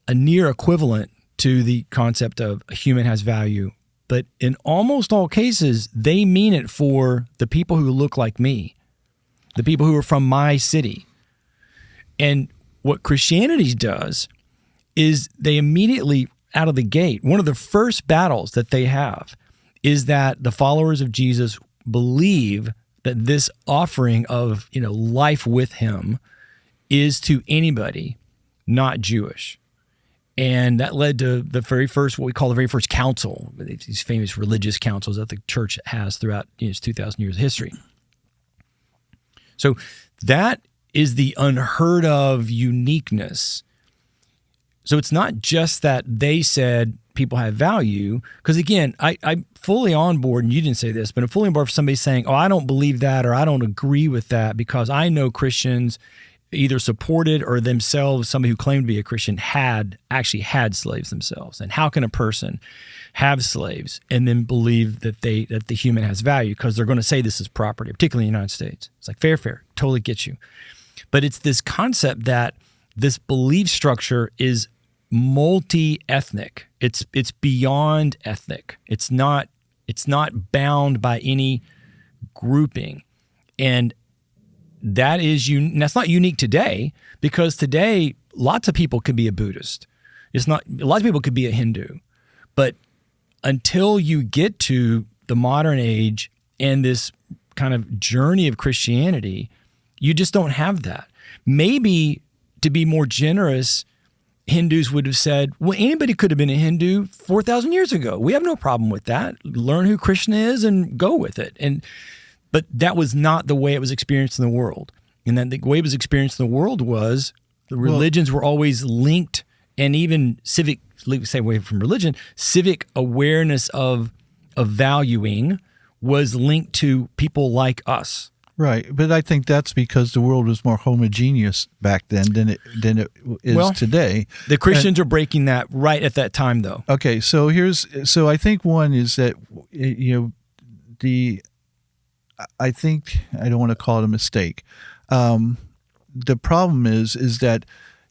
a near equivalent to the concept of a human has value. But in almost all cases, they mean it for the people who look like me, the people who are from my city. And what Christianity does is they immediately, out of the gate, one of the first battles that they have is that the followers of Jesus believe that this offering of, life with him is to anybody not Jewish. And that led to the very first, what we call the very first council, these famous religious councils that the church has throughout its 2,000 years of history. So that is the unheard of uniqueness. So it's not just that they said people have value, because again, I'm fully on board, and you didn't say this, but I'm fully on board for somebody saying, oh, I don't believe that, or I don't agree with that, because I know Christians either supported or themselves, somebody who claimed to be a Christian actually had slaves themselves. And how can a person have slaves and then believe that the human has value? Because they're going to say this is property, particularly in the United States. It's like fair, totally get you. But it's this concept that this belief structure is multi-ethnic. It's beyond ethnic. It's not bound by any grouping. And that's not unique today, because today lots of people could be a Buddhist. Lots of people could be a Hindu. But until you get to the modern age and this kind of journey of Christianity, you just don't have that. Maybe, to be more generous, Hindus would have said, well, anybody could have been a Hindu 4,000 years ago. We have no problem with that. Learn who Krishna is and go with it. But that was not the way it was experienced in the world. And then the way it was experienced in the world was the religions were always linked, and even civic, say away from religion, civic awareness of valuing was linked to people like us. Right, but I think that's because the world was more homogeneous back then than it is today. The Christians are breaking that right at that time, though. Okay, so I think one is that I think I don't want to call it a mistake. The problem is that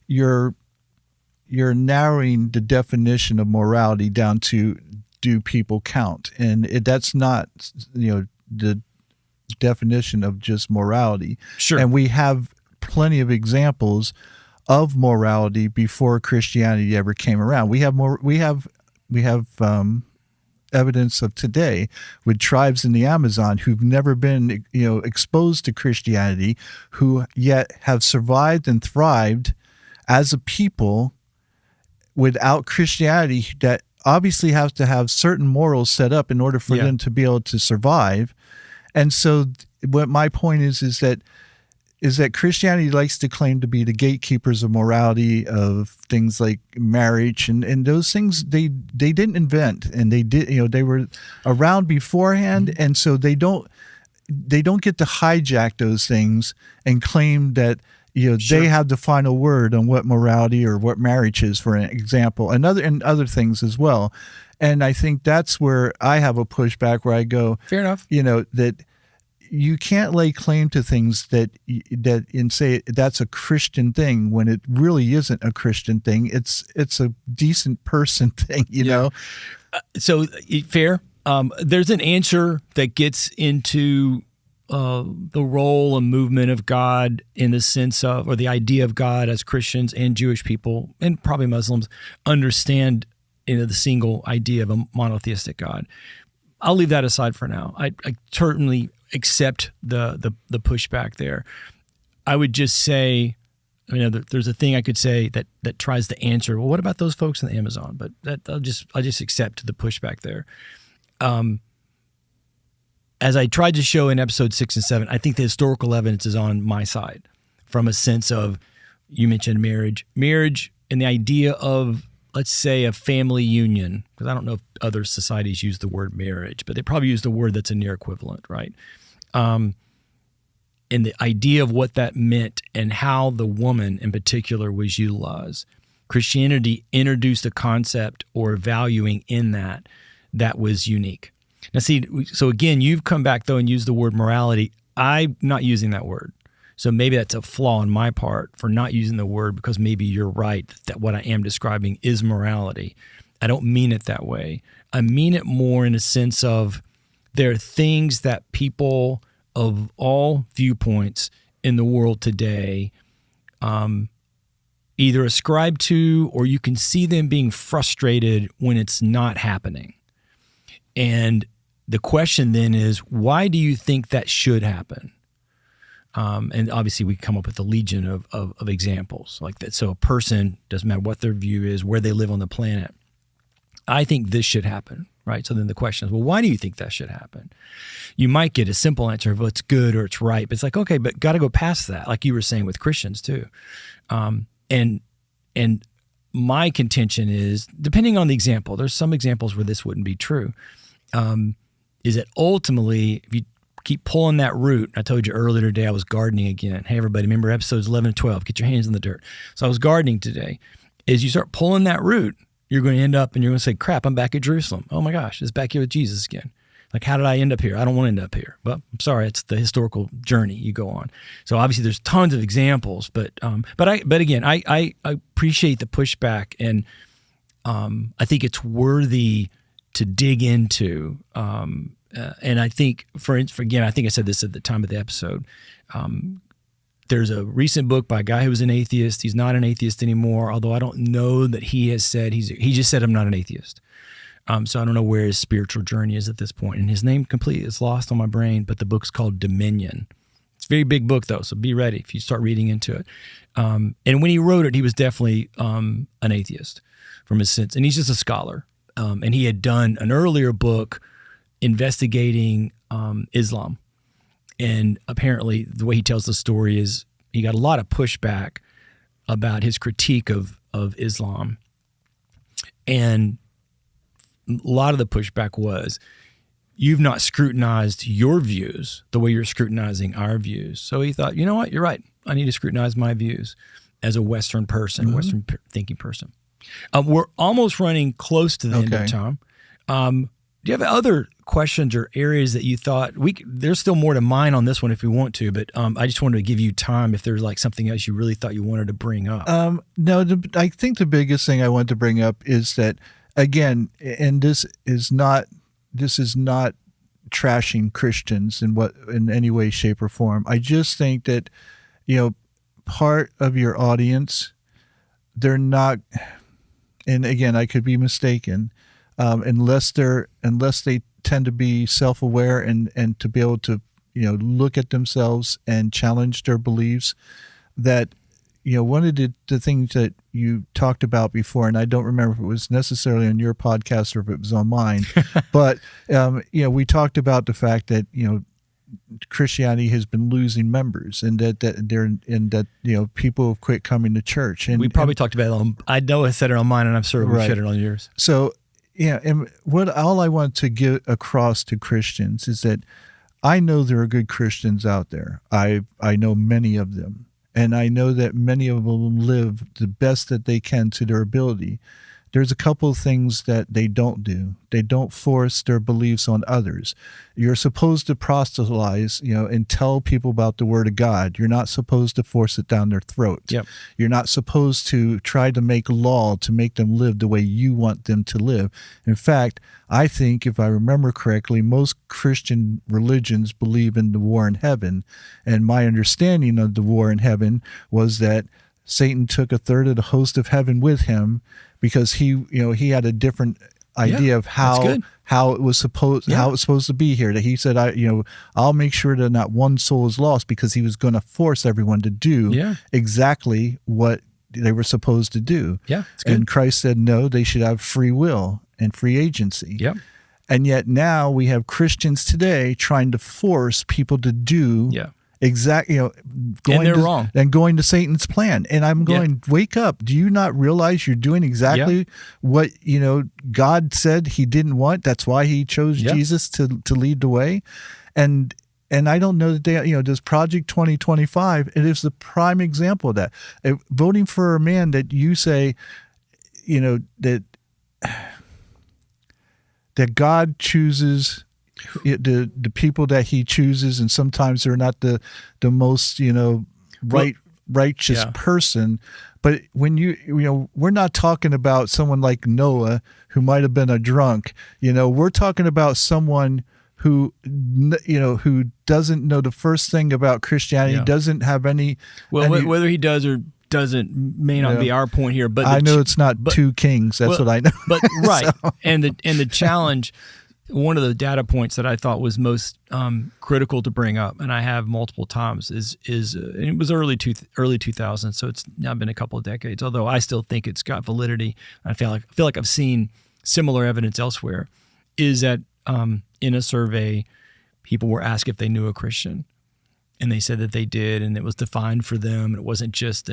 you're narrowing the definition of morality down to, do people count, and that's not the definition of just morality. Sure. And we have plenty of examples of morality before Christianity ever came around. We have evidence of today with tribes in the Amazon who've never been exposed to Christianity, who yet have survived and thrived as a people without Christianity, that obviously have to have certain morals set up in order for them to be able to survive. And so what my point is that Christianity likes to claim to be the gatekeepers of morality, of things like marriage, and those things they didn't invent, and they were around beforehand, and so they don't get to hijack those things and claim that they have the final word on what morality or what marriage is, for an example, and other things as well. And I think that's where I have a pushback, where I go, fair enough, that you can't lay claim to things that and say that's a Christian thing when it really isn't a Christian thing. It's a decent person thing, know. So fair. There's an answer that gets into the role and movement of God in the sense of, or the idea of God as Christians and Jewish people, and probably Muslims, understand the single idea of a monotheistic God. I'll leave that aside for now. I certainly accept the pushback there. I would just say, there's a thing I could say that tries to answer, well, what about those folks in the Amazon? But that I'll just accept the pushback there. As I tried to show in episode 6 and 7, I think the historical evidence is on my side, from a sense of, you mentioned marriage and the idea of, let's say, a family union, because I don't know if other societies use the word marriage, but they probably use the word that's a near equivalent, right? And the idea of what that meant and how the woman in particular was utilized. Christianity introduced a concept or valuing in that was unique. Now, see, so again, you've come back, though, and used the word morality. I'm not using that word. So maybe that's a flaw on my part for not using the word, because maybe you're right that what I am describing is morality. I don't mean it that way. I mean it more in a sense of, there are things that people of all viewpoints in the world today either ascribe to, or you can see them being frustrated when it's not happening. And the question then is, why do you think that should happen? And obviously we come up with a legion of examples like that. So a person, doesn't matter what their view is, where they live on the planet, I think this should happen, right? So then the question is, well, why do you think that should happen? You might get a simple answer of, well, it's good or it's right. But it's like, okay, but got to go past that, like you were saying with Christians too. And my contention is, depending on the example, there's some examples where this wouldn't be true, is that ultimately, if you keep pulling that root, I told you earlier today I was gardening again. Hey, everybody, remember episodes 11 and 12, get your hands in the dirt. So I was gardening today. As you start pulling that root, you're going to end up and you're going to say, crap, I'm back at Jerusalem. Oh my gosh, it's back here with Jesus again. Like, how did I end up here? I don't want to end up here. But I'm sorry, it's the historical journey you go on. So obviously there's tons of examples, but again, I appreciate the pushback, and I think it's worthy to dig into. And I think, for again, I think I said this at the time of the episode. There's a recent book by a guy who was an atheist. He's not an atheist anymore, although I don't know that he has said he just said, I'm not an atheist. So I don't know where his spiritual journey is at this point. And his name completely is lost on my brain, but the book's called Dominion. It's a very big book, though, so be ready if you start reading into it. And when he wrote it, he was definitely an atheist from his sense, and he's just a scholar. And he had done an earlier book investigating Islam. And apparently the way he tells the story is he got a lot of pushback about his critique of Islam. And a lot of the pushback was, you've not scrutinized your views the way you're scrutinizing our views. So he thought, you know what, you're right. I need to scrutinize my views as a Western person, Western thinking person. We're almost running close to the end of time. Do you have other questions or areas that you thought there's still more to mine on this one if we want to, but I just wanted to give you time if there's like something else you really thought you wanted to bring up. No, I think the biggest thing I want to bring up is that, again, and this is not trashing Christians in any way, shape, or form. I just think that, part of your audience, they're not, and again, I could be mistaken, unless they tend to be self-aware and to be able to, look at themselves and challenge their beliefs. That, one of the things that you talked about before, and I don't remember if it was necessarily on your podcast or if it was on mine, but, we talked about the fact that, Christianity has been losing members, and that people have quit coming to church. And we probably talked about it I know I said it on mine, and I'm sure we said it on yours. So, and all I want to get across to Christians is that I know there are good Christians out there. I know many of them, and I know that many of them live the best that they can to their ability. There's a couple of things that they don't do. They don't force their beliefs on others. You're supposed to proselytize, and tell people about the Word of God. You're not supposed to force it down their throats. Yep. You're not supposed to try to make law to make them live the way you want them to live. In fact, I think, if I remember correctly, most Christian religions believe in the war in heaven. And my understanding of the war in heaven was that Satan took a third of the host of heaven with him, because he had a different idea of how it was supposed to be here. That he said, I'll make sure that not one soul is lost, because he was going to force everyone to do exactly what they were supposed to do. Yeah, it's good. And Christ said, no, they should have free will and free agency. Yep. And yet now we have Christians today trying to force people to do exactly, wrong. And going to Satan's plan. And I'm going, wake up. Do you not realize you're doing exactly what, God said he didn't want? That's why he chose Jesus to lead the way. And I don't know that does Project 2025, it is the prime example of that. Voting for a man that you say, that God chooses the people that he chooses, and sometimes they're not the most righteous person. But when we're not talking about someone like Noah who might have been a drunk. We're talking about someone who doesn't know the first thing about Christianity, doesn't have any. Whether he does or doesn't may not be our point here, but I know it's not two kings. That's what I know. But right, so. and the challenge. One of the data points that I thought was most critical to bring up, and I have multiple times, is and it was early 2000s, so it's now been a couple of decades. Although I still think it's got validity. I feel like I've seen similar evidence elsewhere. Is that in a survey, people were asked if they knew a Christian, and they said that they did, and it was defined for them. It wasn't just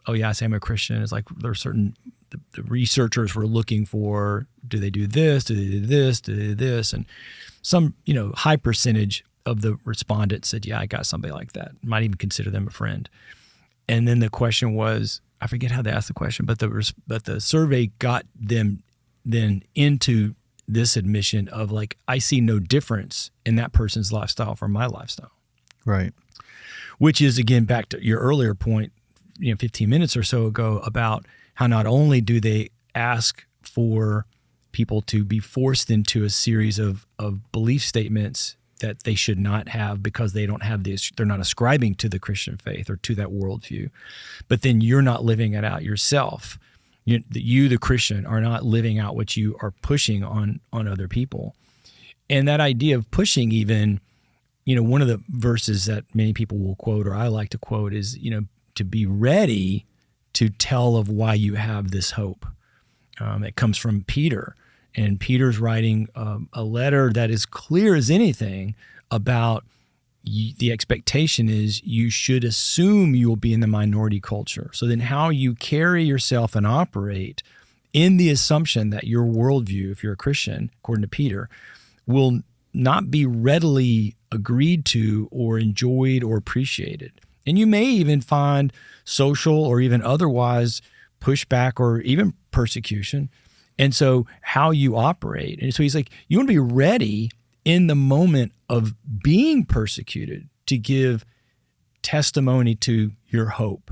I say I'm a Christian. It's like there are certain. The researchers were looking for, do they do this? Do they do this? Do they do this? And some, high percentage of the respondents said, yeah, I got somebody like that. Might even consider them a friend. And then the question was, I forget how they asked the question, but the survey got them then into this admission of like, I see no difference in that person's lifestyle from my lifestyle. Right. Which is, again, back to your earlier point, 15 minutes or so ago, about how not only do they ask for people to be forced into a series of belief statements that they should not have because they don't have they're not ascribing to the Christian faith or to that worldview, but then you're not living it out yourself. You, the Christian, are not living out what you are pushing on other people. And that idea of pushing even, one of the verses that many people will quote, or I like to quote, is, to be ready to tell of why you have this hope. It comes from Peter, and Peter's writing a letter that is clear as anything about the expectation is you should assume you will be in the minority culture. So then how you carry yourself and operate in the assumption that your worldview, if you're a Christian, according to Peter, will not be readily agreed to or enjoyed or appreciated. And you may even find social or even otherwise pushback or even persecution. And so how you operate. And so he's like, you want to be ready in the moment of being persecuted to give testimony to your hope.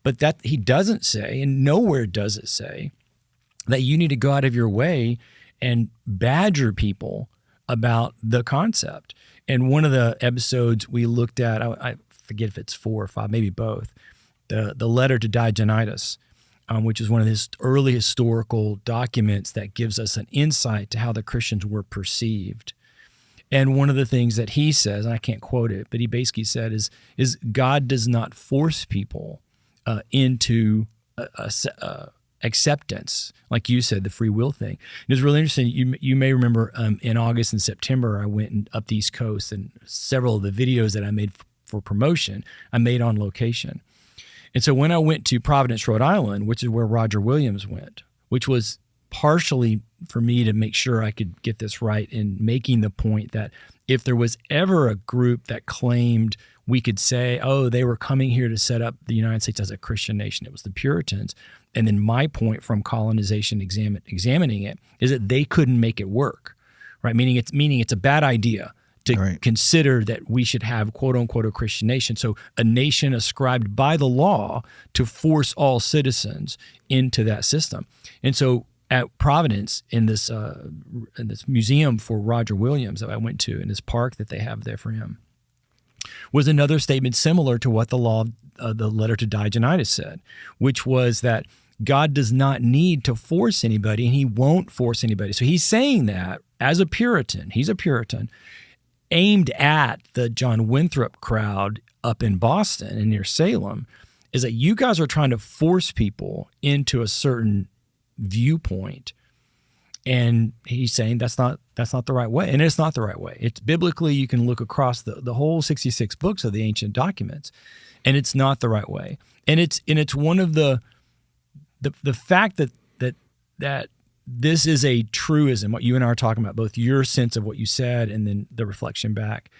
But that he doesn't say, and nowhere does it say, that you need to go out of your way and badger people about the concept. And one of the episodes we looked at, I forget if it's 4 or 5, maybe both, the letter to Diognetus, which is one of his early historical documents that gives us an insight to how the Christians were perceived. And one of the things that he says, and I can't quote it, but he basically said is God does not force people into acceptance, like you said, the free will thing. It was really interesting. You may remember in August and September, I went up the East Coast, and several of the videos that I made for promotion, I made on location. And so when I went to Providence, Rhode Island, which is where Roger Williams went, which was partially for me to make sure I could get this right in making the point that if there was ever a group that claimed we could say, oh, they were coming here to set up the United States as a Christian nation, it was the Puritans. And then my point from colonization examining it is that they couldn't make it work, right? Meaning it's a bad idea to consider that we should have, quote unquote, a Christian nation. So a nation ascribed by the law to force all citizens into that system. And so at Providence, in this museum for Roger Williams that I went to, in this park that they have there for him, was another statement similar to what the letter to Diognetus said, which was that God does not need to force anybody, and he won't force anybody. So he's saying that as a Puritan, he's a Puritan, aimed at the John Winthrop crowd up in Boston and near Salem, is that you guys are trying to force people into a certain viewpoint. And he's saying that's not the right way. And it's not the right way. It's biblically, you can look across the whole 66 books of the ancient documents, and it's not the right way. And it's one of the fact that this is a truism, what you and I are talking about, both your sense of what you said and then the reflection back,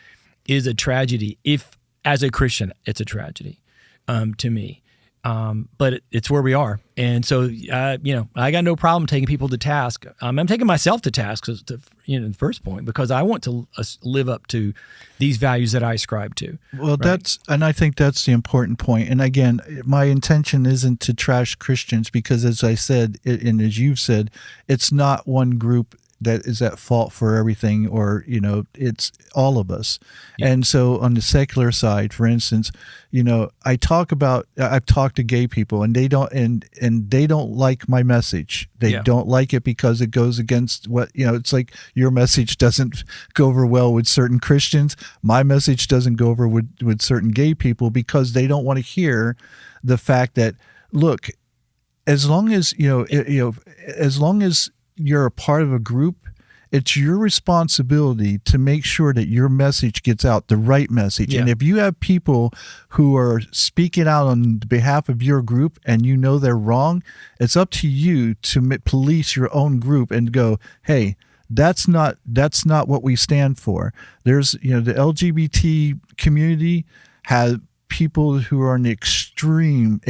is a tragedy. If, as a Christian, it's a tragedy to me. But it's where we are. And so, I got no problem taking people to task. I'm taking myself to task, in the first point, because I want to live up to these values that I ascribe to. Well, right? And I think that's the important point. And again, my intention isn't to trash Christians, because as I said, and as you've said, it's not one group that is at fault for everything, or, it's all of us. Yeah. And so on the secular side, for instance, I've talked to gay people, and they don't like my message. They don't like it because it goes against what, it's like your message doesn't go over well with certain Christians. My message doesn't go over with certain gay people, because they don't want to hear the fact that, look, as long as, as long as you're a part of a group, it's your responsibility to make sure that your message gets out, the right message. Yeah. And if you have people who are speaking out on behalf of your group and they're wrong, it's up to you to police your own group and go, hey, that's not what we stand for. There's, the LGBT community has people who are on the extreme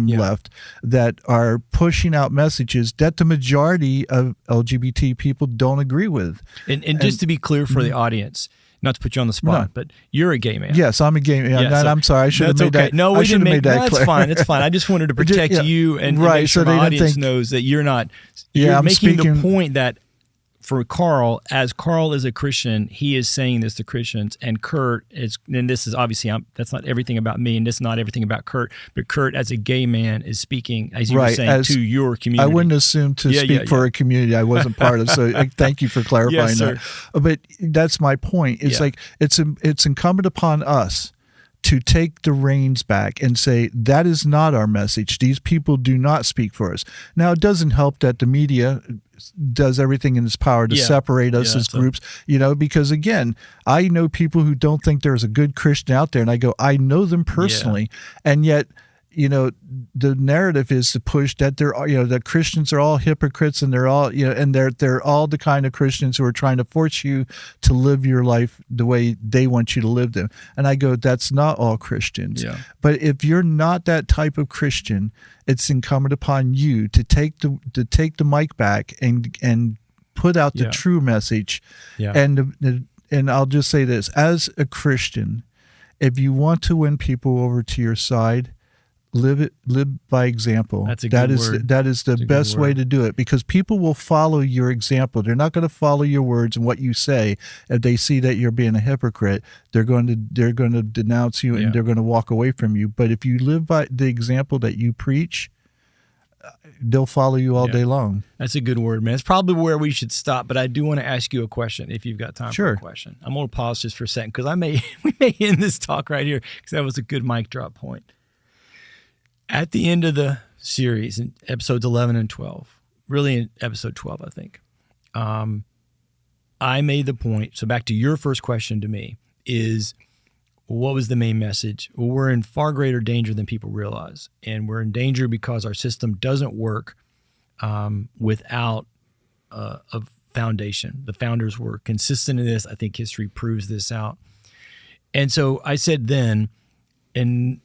left that are pushing out messages that the majority of LGBT people don't agree with. And just to be clear for the audience, not to put you on the spot, but you're a gay man. Yes, I'm a gay man. Yeah, I'm sorry, I should have made that. No, we didn't make that clear. It's fine. I just wanted to protect you and make sure the audience knows that you're not. You're making the point that for Carl, as Carl is a Christian, he is saying this to Christians, and Kurt is, and this is obviously, that's not everything about me, and this is not everything about Kurt, but Kurt as a gay man is speaking, as you were saying, to your community. I wouldn't assume to speak for a community I wasn't part of, so thank you for clarifying that. But that's my point. It's like, it's incumbent upon us to take the reins back and say, that is not our message. These people do not speak for us. Now, it doesn't help that the media does everything in its power to separate us as groups, because again, I know people who don't think there's a good Christian out there, and I go, I know them personally, and yet, the narrative is to push that that Christians are all hypocrites, and they're all, and they're all the kind of Christians who are trying to force you to live your life the way they want you to live them. And I go, that's not all Christians. Yeah. But if you're not that type of Christian, it's incumbent upon you to take the mic back and put out the true message. Yeah. And I'll just say this, as a Christian, if you want to win people over to your side, live by example. That's a good word. That is the best way to do it, because people will follow your example. They're not going to follow your words and what you say. If they see that you're being a hypocrite, they're going to denounce you and they're going to walk away from you. But if you live by the example that you preach, they'll follow you all day long. That's a good word, man. It's probably where we should stop, but I do want to ask you a question if you've got time for a question. I'm going to pause just for a second, because we may end this talk right here, because that was a good mic drop point. At the end of the series, in episodes 11 and 12, really in episode 12, I think, I made the point, so back to your first question to me, is what was the main message? Well, we're in far greater danger than people realize, and we're in danger because our system doesn't work without a foundation. The founders were consistent in this. I think history proves this out. And so I said then, and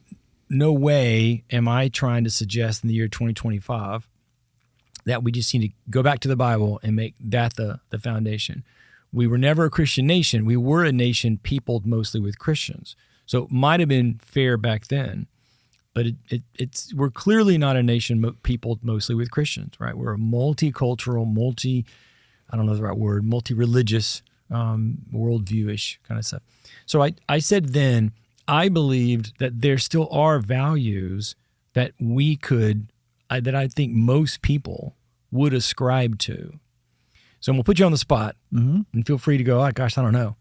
no way am I trying to suggest in the year 2025 that we just need to go back to the Bible and make that the foundation. We were never a Christian nation. We were a nation peopled mostly with Christians. So it might have been fair back then, but we're clearly not a nation peopled mostly with Christians, right? We're a multicultural, I don't know the right word, multi-religious, worldview-ish kind of stuff. So I said then, I believed that there still are values that that I think most people would ascribe to. So I'm going to put you on the spot, and feel free to go, oh, gosh, I don't know.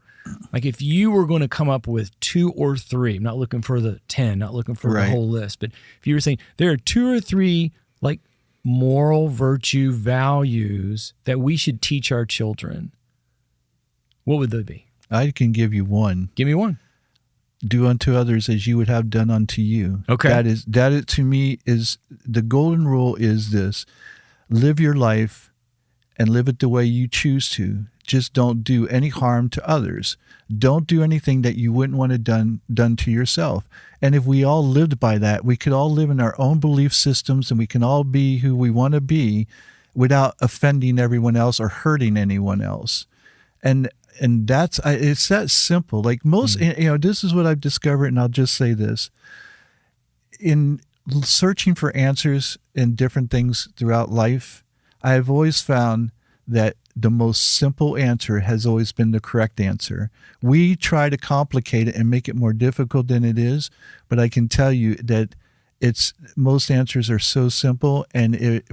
Like if you were going to come up with 2 or 3, I'm not looking for the 10, not looking for the whole list, but if you were saying there are 2 or 3 like moral virtue values that we should teach our children, what would they be? I can give you one. Give me one. Do unto others as you would have done unto you. Okay. That is to me is the golden rule is this: live your life and live it the way you choose to. Just don't do any harm to others. Don't do anything that you wouldn't want it done to yourself. And if we all lived by that, we could all live in our own belief systems, and we can all be who we want to be without offending everyone else or hurting anyone else. And it's that simple. Like most, this is what I've discovered, and I'll just say this. In searching for answers in different things throughout life, I have always found that the most simple answer has always been the correct answer. We try to complicate it and make it more difficult than it is, but I can tell you that most answers are so simple,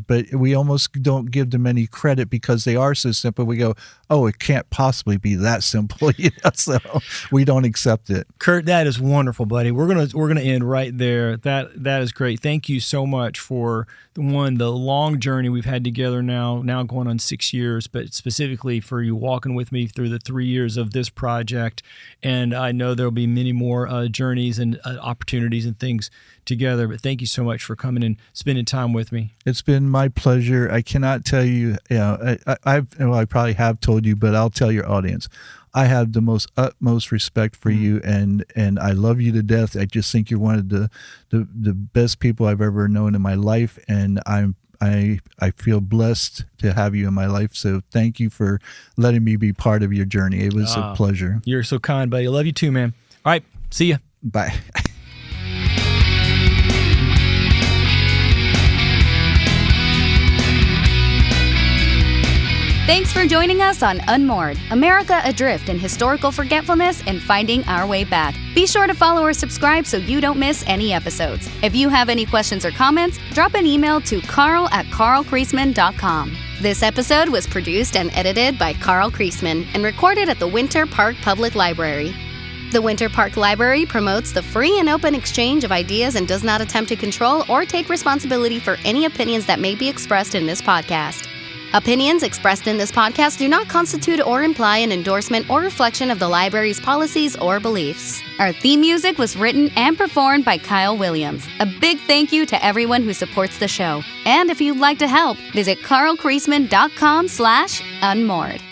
but we almost don't give them any credit because they are so simple. We go, oh, it can't possibly be that simple, so we don't accept it. Kurt, that is wonderful, buddy. We're gonna end right there. That is great. Thank you so much for the long journey we've had together now going on 6 years, but specifically for you walking with me through the 3 years of this project. And I know there'll be many more journeys and opportunities and things together, but thank you so much for coming and spending time with me. It's been my pleasure. I cannot tell you, I probably have told you, but I'll tell your audience, I have the utmost respect for you, and I love you to death. I just think you're one of the best people I've ever known in my life, and I feel blessed to have you in my life. So thank you for letting me be part of your journey. It was a pleasure. You're so kind, buddy. I love you too, man. All right. See ya. Bye. Thanks for joining us on Unmoored, America Adrift in Historical Forgetfulness and Finding Our Way Back. Be sure to follow or subscribe so you don't miss any episodes. If you have any questions or comments, drop an email to carl@carlkreisman.com. This episode was produced and edited by Carl Kreisman and recorded at the Winter Park Public Library. The Winter Park Library promotes the free and open exchange of ideas and does not attempt to control or take responsibility for any opinions that may be expressed in this podcast. Opinions expressed in this podcast do not constitute or imply an endorsement or reflection of the library's policies or beliefs. Our theme music was written and performed by Kyle Williams. A big thank you to everyone who supports the show. And if you'd like to help, visit carlkreisman.com/unmoored.